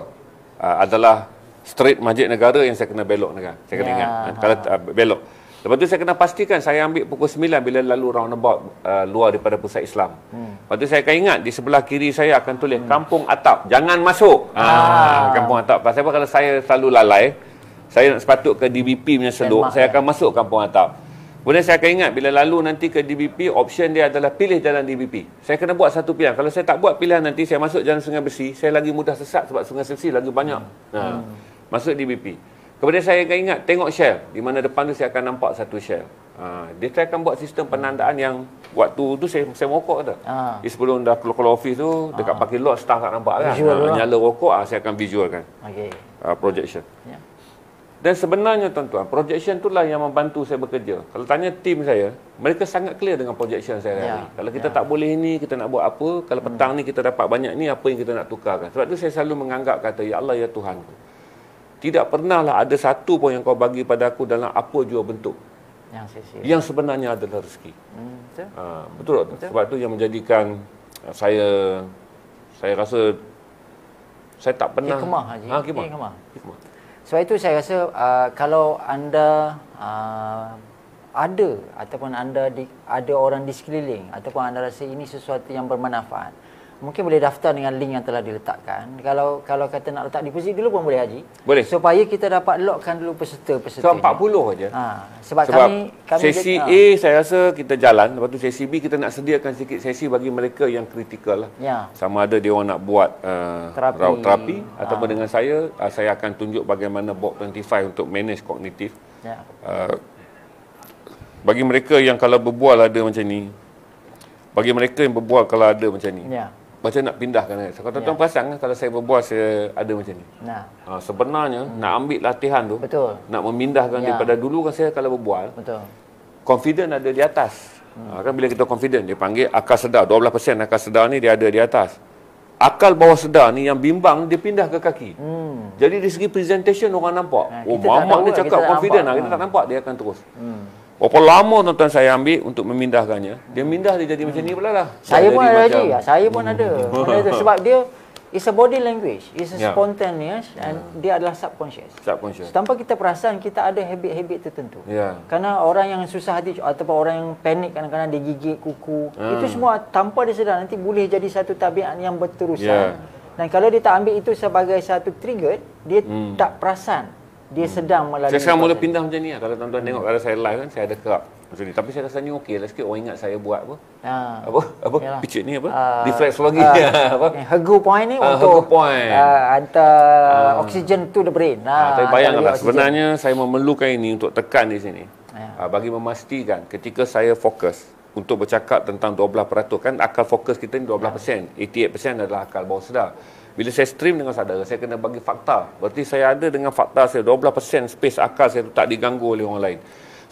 Speaker 1: adalah street Masjid Negara yang saya kena belok negara. Saya kena ingat. Kalau belok. Lepas tu saya kena pastikan saya ambil pukul 9 bila lalu roundabout luar daripada pusat Islam. Lepas tu saya akan ingat di sebelah kiri saya akan tulis Kampung Atap. Jangan masuk. Kampung Atap. Pasal apa kalau saya selalu lalai, saya nak sepatut ke DBP punya seluk, saya akan masuk Kampung Atap. Kemudian saya akan ingat bila lalu nanti ke DBP, option dia adalah pilih jalan DBP. Saya kena buat satu pilihan. Kalau saya tak buat pilihan nanti saya masuk jalan Sungai Besi, saya lagi mudah sesat sebab Sungai Besi lagi banyak. Masuk DBP. Kemudian saya akan ingat tengok Shell, di mana depan tu saya akan nampak satu Shell. Dia akan buat sistem penandaan yang waktu tu saya merokok tu. Sebelum dah keluar office tu, dekat parking lot staff tak nampak kan. Nyala rokok, saya akan visualkan. Projection. Dan sebenarnya tuan-tuan, projection itulah yang membantu saya bekerja. Kalau tanya tim saya, mereka sangat clear dengan projection saya hari. Kalau kita tak boleh ini, kita nak buat apa? Kalau petang ni kita dapat banyak ni, apa yang kita nak tukarkan? Sebab tu saya selalu menganggap kata, ya Allah, ya Tuhanku, tidak pernahlah ada satu pun yang kau bagi pada aku dalam apa jua bentuk yang sebenarnya adalah rezeki. Betul tak? Sebab tu yang menjadikan saya rasa saya tak pernah
Speaker 2: hikmah, Haji.
Speaker 1: Hikmah.
Speaker 2: Sebab itu saya rasa kalau anda ada ataupun anda ada orang di sekeliling ataupun anda rasa ini sesuatu yang bermanfaat, mungkin boleh daftar dengan link yang telah diletakkan. Kalau kata nak letak deposit dulu pun boleh Haji.
Speaker 1: Boleh.
Speaker 2: Supaya kita dapat lockkan dulu peserta-peserta.
Speaker 1: Sebab 40 aja.
Speaker 2: Sebab kami
Speaker 1: sesi A saya rasa kita jalan, lepas tu sesi B kita nak sediakan sikit sesi bagi mereka yang kritikal lah.
Speaker 2: Ya.
Speaker 1: Sama ada dia orang nak buat terapi ataupun dengan saya akan tunjuk bagaimana Bob 25 untuk manage kognitif.
Speaker 2: Ya.
Speaker 1: Bagi mereka yang kalau berbual ada macam ni, bagi mereka yang berbual kalau ada macam ni, macam nak pindahkan. Kalau tuan-tuan perasan kan, kalau saya berbual saya ada macam ni. Sebenarnya nak ambil latihan tu,
Speaker 2: betul,
Speaker 1: nak memindahkan daripada dulu kan saya kalau berbual,
Speaker 2: betul,
Speaker 1: confident ada di atas. Kan bila kita confident, dia panggil akal sedar, 12% akal sedar ni dia ada di atas. Akal bawah sedar ni yang bimbang dia pindah ke kaki. Jadi dari segi presentation orang nampak, mamak dia cakap confident, kita tak nampak, dia akan terus. Berapa lama tuan-tuan saya ambil untuk memindahkannya, dia mindah dia jadi macam ni pula lah.
Speaker 2: Saya pun ada Haji, saya pun ada. Sebab dia it's a body language, it's a spontaneous and dia adalah subconscious. Tanpa kita perasan kita ada habit-habit tertentu. Kerana orang yang susah hati ataupun orang yang panik kadang-kadang dia gigit kuku, itu semua tanpa dia sedar nanti boleh jadi satu tabiat yang berterusan. Dan kalau dia tak ambil itu sebagai satu trigger, dia tak perasan dia sedang melalui.
Speaker 1: Saya sekarang mula pindah macam ni lah. Kalau tuan-tuan tengok kalau saya live kan, saya ada kerap macam ni. Tapi saya rasanya okey lah sikit. Orang ingat saya buat apa? Apa? Picture ni apa? Reflexologi.
Speaker 2: Hegu point ni untuk hantar oksigen to the brain.
Speaker 1: Tapi bayangkanlah, sebenarnya saya memerlukan ini untuk tekan di sini. Bagi memastikan ketika saya fokus untuk bercakap tentang 12%, kan akal fokus kita ni 12%. 88% adalah akal bawah sedar. Bila saya stream dengan saudara, saya kena bagi fakta. Berarti saya ada dengan fakta saya, 12% space akal saya tu tak diganggu oleh orang lain.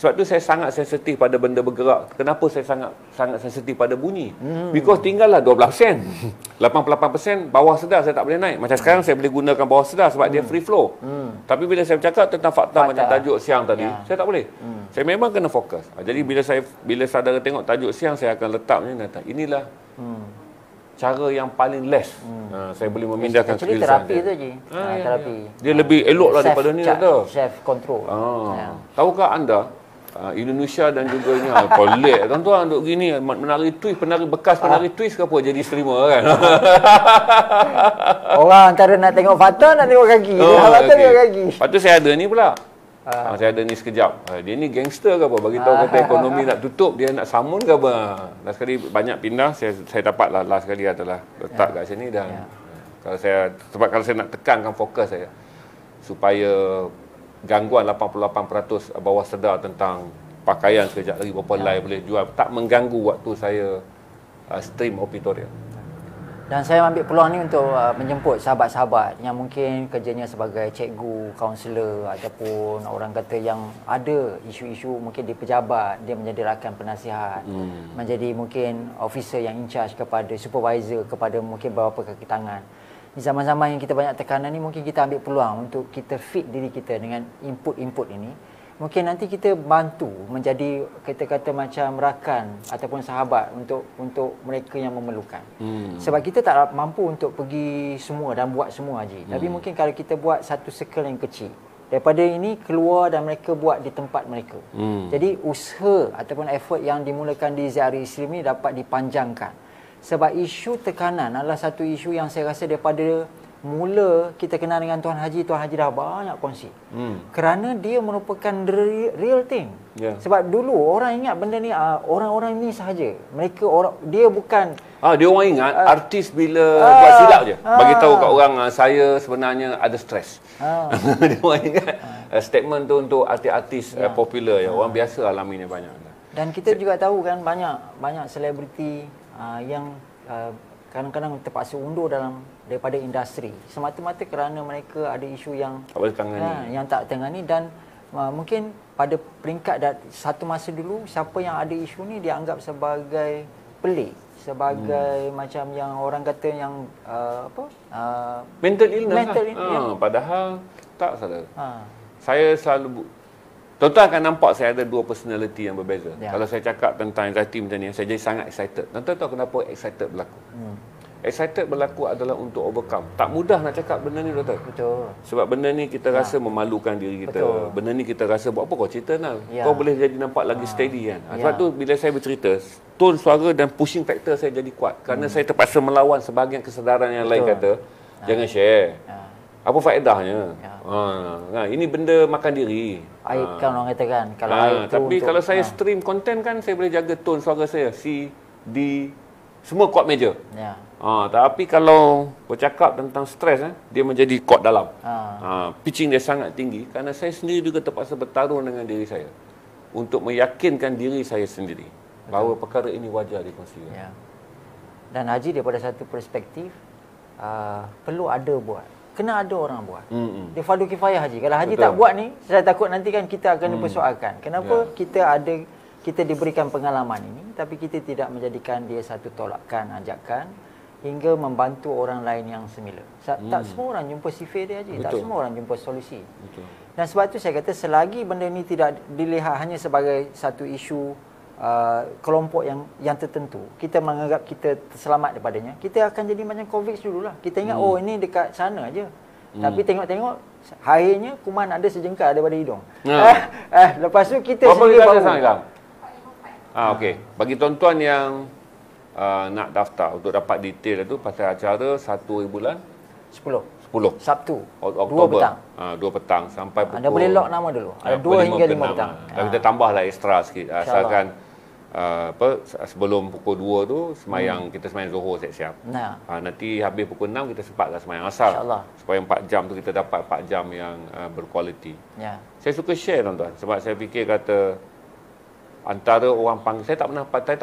Speaker 1: Sebab tu saya sangat sensitif pada benda bergerak. Kenapa saya sangat sensitif pada bunyi? Because tinggallah 12%. 88% bawah sedar saya tak boleh naik. Macam sekarang saya boleh gunakan bawah sedar sebab dia free flow. Tapi bila saya bercakap tentang fakta macam tajuk siang tadi, saya tak boleh. Saya memang kena fokus. Jadi bila saudara tengok tajuk siang, saya akan letak macam ni. Inilah cara yang paling less saya boleh memindahkan skill saya.
Speaker 2: Terapi tu je. Terapi.
Speaker 1: Dia lebih elok lah daripada ni tu.
Speaker 2: Self control.
Speaker 1: Tahukah anda Indonesia dan juga ni kolek tuan-tuan duk gini menari twist, penari twist ke apa jadi streamer kan.
Speaker 2: Orang antara nak tengok Fata nak tengok kaki. Fata tengok kaki.
Speaker 1: Lepas tu saya ada ni pula. Saya ada ni sekejap. Dia ni gangster ke apa? Bagi tahu kata ekonomi nak tutup, dia nak samun ke apa? Last sekali banyak pindah, saya dapat lah last sekali adalah letak kat sini dan kalau saya nak tekankan fokus saya supaya gangguan 88% bawah sedar tentang pakaian sekejap lagi berapa live boleh jual tak mengganggu waktu saya stream auditorium.
Speaker 2: Dan saya ambil peluang ni untuk menjemput sahabat-sahabat yang mungkin kerjanya sebagai cikgu, kaunselor ataupun orang kata yang ada isu-isu mungkin di pejabat, dia menjadi rakan penasihat, menjadi mungkin officer yang in charge kepada supervisor, kepada mungkin beberapa kaki tangan. Di zaman-zaman yang kita banyak tekanan ni, mungkin kita ambil peluang untuk kita fit diri kita dengan input-input ini. Mungkin nanti kita bantu menjadi kita kata macam rakan ataupun sahabat untuk mereka yang memerlukan. Sebab kita tak mampu untuk pergi semua dan buat semua Haji. Tapi mungkin kalau kita buat satu circle yang kecil, daripada ini keluar dan mereka buat di tempat mereka. Jadi usaha ataupun effort yang dimulakan di Ziarah Islam ni dapat dipanjangkan. Sebab isu tekanan adalah satu isu yang saya rasa daripada mula kita kenal dengan Tuan Haji dah banyak kongsi. Kerana dia merupakan real thing. Sebab dulu orang ingat benda ni orang-orang ni sahaja. Mereka dia bukan
Speaker 1: dia orang ingat artis bila buat silap je. Bagi tahu kat orang saya sebenarnya ada stres. Dia orang ingat statement tu untuk artis-artis popular ya. Orang biasa alami ni banyak.
Speaker 2: Dan kita juga tahu kan banyak selebriti yang kadang-kadang terpaksa undur daripada industri semata-mata kerana mereka ada isu yang tak tangani dan mungkin pada peringkat satu masa dulu siapa yang ada isu ni dianggap sebagai pelik, sebagai macam yang orang kata yang
Speaker 1: mental illness. Padahal tak salah. Saya selalu tuan-tuan akan nampak saya ada dua personality yang berbeza. Kalau saya cakap tentang anxiety macam ni, saya jadi sangat excited. Tuan-tuan tahu kenapa excited berlaku? excited berlaku adalah untuk overcome. Tak mudah nak cakap benda ni, doktor.
Speaker 2: Betul.
Speaker 1: Sebab benda ni kita rasa memalukan diri kita.
Speaker 2: Betul.
Speaker 1: Benda ni kita rasa, buat apa kau cerita Nal?
Speaker 2: Ya.
Speaker 1: Kau boleh jadi nampak lagi steady kan. Sebab tu bila saya bercerita, tone suara dan pushing factor saya jadi kuat. Kerana saya terpaksa melawan sebahagian kesedaran yang lain kata, jangan share. Apa faedahnya? Ini benda makan diri.
Speaker 2: Aib kan orang kata kan. Kalau aib tu
Speaker 1: tapi
Speaker 2: untuk,
Speaker 1: kalau saya stream content kan, saya boleh jaga tone suara saya. C, D, semua chord major.
Speaker 2: Ya.
Speaker 1: Tapi kalau bercakap tentang stres, dia menjadi chord dalam. Pitching dia sangat tinggi. Kerana saya sendiri juga terpaksa bertarung dengan diri saya untuk meyakinkan diri saya sendiri bahawa perkara ini wajar dikongsikan.
Speaker 2: Ya. Dan Haji daripada satu perspektif, perlu ada buat. Kena ada orang buat. Dia fardu kifayah Haji. Kalau Haji tak buat ni, saya takut nanti kan kita akan dipersoalkan. Kenapa kita diberikan pengalaman ini, tapi kita tidak menjadikan dia satu tolakan, ajakan hingga membantu orang lain yang semila. Tak semua orang jumpa sifir dia Haji. Tak semua orang jumpa solusi. Dan sebab tu saya kata selagi benda ni tidak dilihat hanya sebagai satu isu kelompok yang tertentu, kita menganggap kita selamat daripadanya, kita akan jadi macam COVID dululah. Kita ingat oh ini dekat sana aja. Tapi tengok-tengok akhirnya kuman ada sejengkal daripada hidung. Lepas tu kita sendiri baru.
Speaker 1: Okey. Bagi tuan-tuan yang nak daftar untuk dapat detail itu pasal acara 1 bulan
Speaker 2: 10 Sabtu
Speaker 1: Oktober 2 petang sampai pukul.
Speaker 2: Anda boleh lock nama dulu. Ada 2 hingga 5 petang.
Speaker 1: Dan kita tambahlah ekstra sikit asalkan sebelum pukul 2 tu kita semayang Zuhur siap-siap. Nanti habis pukul 6 kita sempatlah semayang asar. Supaya 4 jam tu kita dapat 4 jam yang berkualiti. Saya suka share tuan-tuan sebab saya fikir kata antara orang panggil, saya tak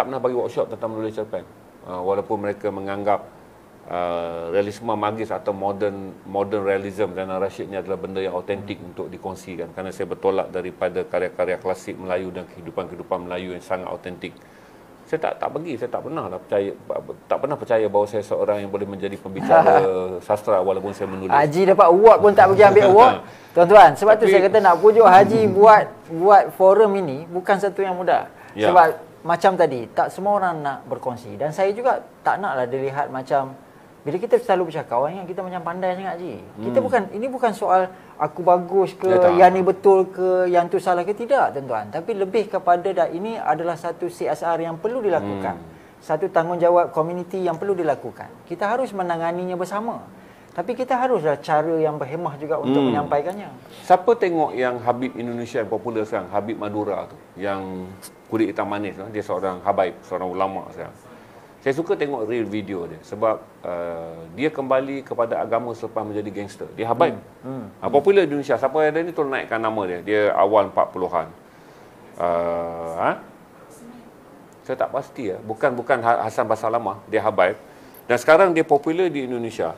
Speaker 1: pernah bagi workshop tentang menulis cerpen. Walaupun mereka menganggap realisme magis atau modern realism dan Rashid ni adalah benda yang autentik untuk dikongsikan, kerana saya bertolak daripada karya-karya klasik Melayu dan kehidupan Melayu yang sangat autentik. Saya tak pernah percaya bahawa saya seorang yang boleh menjadi pembicara sastra walaupun saya menulis.
Speaker 2: Haji dapat award pun tak pergi ambil award. Tuan-tuan, sebab tu saya kata nak pujuk Haji buat forum ini bukan satu yang mudah. Sebab macam tadi, tak semua orang nak berkongsi, dan saya juga tak naklah dilihat macam bila kita selalu bercakap, orang ingat kita macam pandai sangat Haji. Kita ini bukan soal aku bagus ke, yang ni betul ke, yang tu salah ke, tidak tuan-tuan. Tapi lebih kepada ini adalah satu CSR yang perlu dilakukan. Satu tanggungjawab komuniti yang perlu dilakukan. Kita harus menanganinya bersama. Tapi kita haruslah cara yang berhemah juga untuk menyampaikannya.
Speaker 1: Siapa tengok yang Habib Indonesia yang popular sekarang, Habib Madura tu, yang kulit hitam manis, dia seorang habaib, seorang ulama sekarang. Saya suka tengok real video dia sebab dia kembali kepada agama selepas menjadi gangster. Dia habaib. Popular di Indonesia. Siapa yang ada ni tolong naikkan nama dia. Dia awal 40-an. Saya tak pasti Bukan Hasan Basalamah. Dia habaib. Dan sekarang dia popular di Indonesia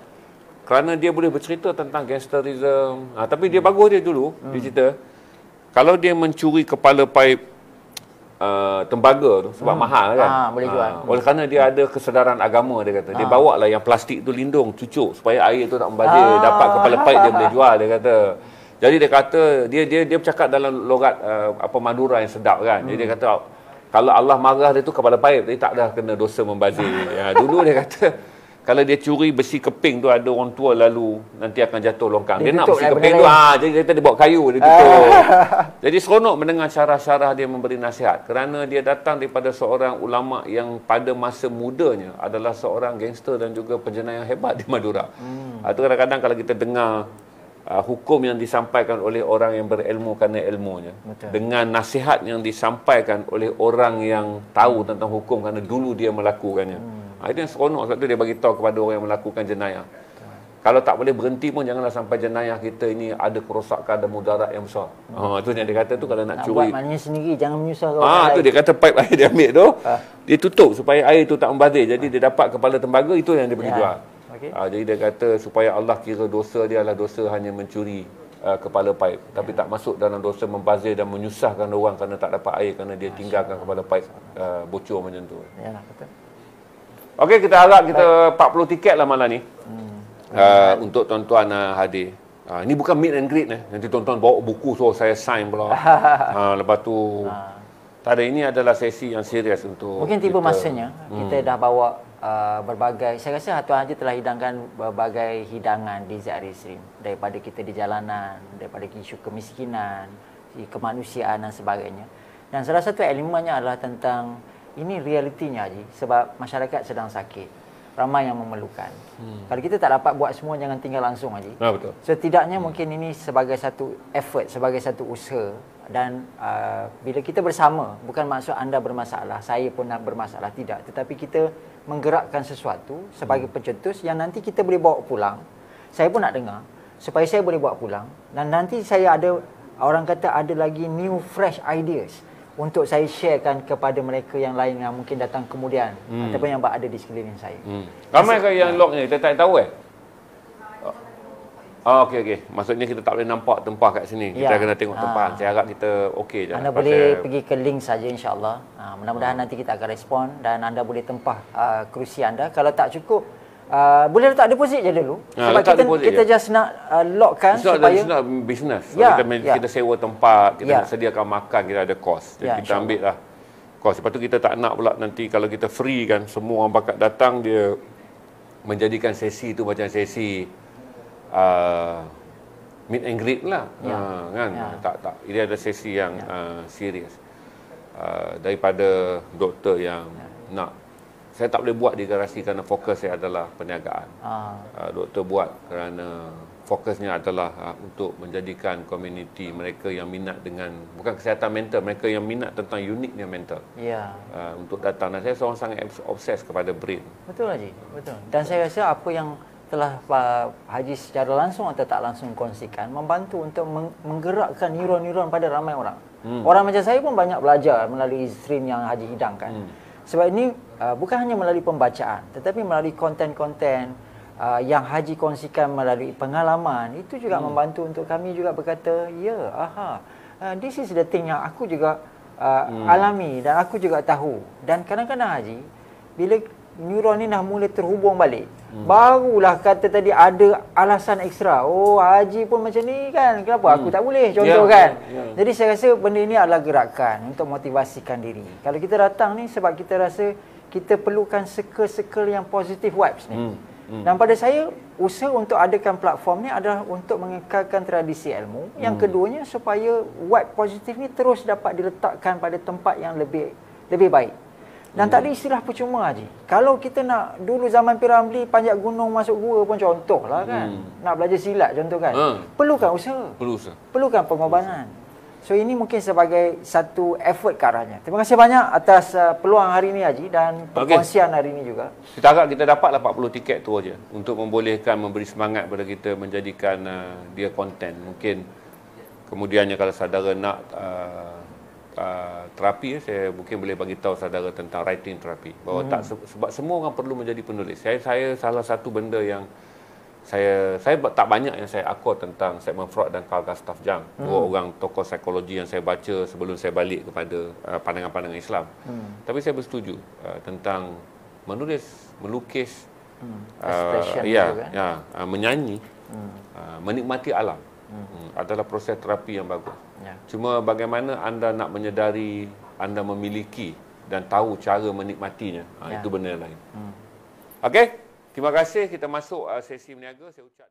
Speaker 1: kerana dia boleh bercerita tentang gangsterism. Tapi dia bagus dia dulu. Dia cerita kalau dia mencuri kepala paip tembaga tu sebab mahal kan.
Speaker 2: Boleh jual.
Speaker 1: Oleh kerana dia ada kesedaran agama, dia kata. Dia bawa lah yang plastik tu lindung, cucuk supaya air tu tak membazir. Dapat kepala paip dia boleh jual, dia kata. Jadi dia kata dia bercakap dalam logat Madura yang sedap kan. Jadi dia kata kalau Allah marah dia tu kepala paip, dia tak dah kena dosa membazir. Dulu dia kata kalau dia curi besi keping tu, ada orang tua lalu nanti akan jatuh longkang. Dia nak besi keping tu, jadi dia bawa kayu, dia tutup. Jadi seronok mendengar cara-cara dia memberi nasihat. Kerana dia datang daripada seorang ulama yang pada masa mudanya adalah seorang gangster dan juga penjenayah hebat di Madura. Itu kadang-kadang kalau kita dengar hukum yang disampaikan oleh orang yang berilmu kerana ilmunya, dengan nasihat yang disampaikan oleh orang yang tahu tentang hukum kerana dulu dia melakukannya. Itu yang seronok. Sebab tu dia bagi tahu kepada orang yang melakukan jenayah. Kalau tak boleh berhenti pun janganlah sampai jenayah kita ini ada kerosakan, ada mudarat yang besar. Itu yang dia kata tu kalau nak curi.
Speaker 2: Buat maknanya sendiri, jangan menyusahkan orang lain.
Speaker 1: Tu dia kata pipe air dia ambil tu, dia tutup supaya air tu tak membazir. Jadi dia dapat kepala tembaga, itu yang dia pergi jual. Jadi dia kata supaya Allah kira dosa dia adalah dosa hanya mencuri kepala paip, tapi tak masuk dalam dosa membazir dan menyusahkan orang kerana tak dapat air, kerana dia tinggalkan kepala paip bocor macam tu. Betul. Okey, kita harap kita 40 tiket lah malam ni untuk tuan-tuan hadir. Ini bukan meet and greet nanti tuan-tuan bawa buku saya sign pula. Lepas tu tak ada, ini adalah sesi yang serius untuk
Speaker 2: mungkin tiba masanya kita dah bawa berbagai, saya rasa Tuan Haji telah hidangkan berbagai hidangan di ZRI Stream, daripada kita di jalanan, daripada isu kemiskinan, kemanusiaan dan sebagainya. Dan salah satu elemennya adalah tentang ini realitinya Haji, sebab masyarakat sedang sakit, ramai yang memerlukan. Kalau kita tak dapat buat semua, jangan tinggal langsung Haji.
Speaker 1: Betul.
Speaker 2: Setidaknya mungkin ini sebagai satu effort, sebagai satu usaha. Dan bila kita bersama, bukan maksud anda bermasalah, saya pun nak bermasalah, tidak. Tetapi kita menggerakkan sesuatu sebagai pencetus yang nanti kita boleh bawa pulang. Saya pun nak dengar, supaya saya boleh bawa pulang. Dan nanti saya ada, orang kata ada lagi new fresh ideas untuk saya sharekan kepada mereka yang lain yang mungkin datang kemudian ataupun yang berada di sekeliling saya.
Speaker 1: Ramai ke yang lock ni? Kita tak tahu okey. Maksudnya kita tak boleh nampak tempah kat sini. Kita kena tengok tempah. Saya harap kita okey je.
Speaker 2: Anda boleh pergi ke link saja, insya-Allah. Mudah-mudahan nanti kita akan respon dan anda boleh tempah kerusi anda. Kalau tak cukup, boleh letak deposit je dulu. Sebab kita just nak lockkan supaya
Speaker 1: it's business. Kita sewa tempat, kita nak sediakan makan, kita ada kos. Jadi kita ambil lah kos. Lepas tu kita tak nak pula nanti kalau kita free kan, semua orang bakat datang, dia menjadikan sesi tu macam sesi meet and greet lah. Kan? Tak. Ini ada sesi yang serius. Daripada doktor yang nak, saya tak boleh buat di garasi kerana fokus saya adalah perniagaan. Doktor buat kerana fokusnya adalah untuk menjadikan komuniti mereka yang minat dengan, bukan kesihatan mental, mereka yang minat tentang uniknya mental. Untuk datang. Dan saya seorang sangat obses kepada brain.
Speaker 2: Betul Haji, betul. Dan saya rasa apa yang telah Pak Haji secara langsung atau tak langsung kongsikan, membantu untuk menggerakkan neuron-neuron pada ramai orang. Orang macam saya pun banyak belajar melalui stream yang Haji hidangkan. Sebab ini bukan hanya melalui pembacaan, tetapi melalui konten-konten yang Haji kongsikan melalui pengalaman. Itu juga membantu untuk kami juga berkata, this is the thing yang aku juga alami dan aku juga tahu. Dan kadang-kadang Haji, bila neuron ni dah mula terhubung balik, barulah kata tadi ada alasan ekstra. Oh, Haji pun macam ni kan, kenapa aku tak boleh? Contoh kan. Jadi saya rasa benda ini adalah gerakan untuk motivasikan diri. Kalau kita datang ni sebab kita rasa kita perlukan circle-circle yang positive vibes ni. Dan pada saya, usaha untuk adakan platform ni adalah untuk mengekalkan tradisi ilmu. Yang keduanya supaya vibe positif ni terus dapat diletakkan pada tempat yang lebih baik. Dan tak ada istilah percuma Haji. Kalau kita nak, dulu zaman Piramli panjat gunung masuk gua pun contoh lah kan. Nak belajar silat contoh kan. Perlukan usaha. Perlukan pengorbanan. So ini mungkin sebagai satu effort ke arahnya. Terima kasih banyak atas peluang hari ini Haji dan perkongsian hari ini juga.
Speaker 1: Kita harap kita dapatlah 40 tiket tu aja untuk membolehkan, memberi semangat kepada kita menjadikan dia konten. Mungkin kemudiannya kalau saudara nak terapi, saya mungkin boleh bagi tahu saudara tentang writing terapi. Bahawa sebab semua orang perlu menjadi penulis. Saya salah satu benda yang saya tak banyak yang saya akur tentang Sigmund Freud dan Carl Gustav Jung. Dua orang tokoh psikologi yang saya baca sebelum saya balik kepada pandangan-pandangan Islam. Tapi saya bersetuju tentang menulis, melukis, menyanyi, menikmati alam. Adalah proses terapi yang bagus. Cuma bagaimana anda nak menyedari anda memiliki dan tahu cara menikmatinya, itu benda lain. Okey, terima kasih. Kita masuk sesi meniaga. Saya ucap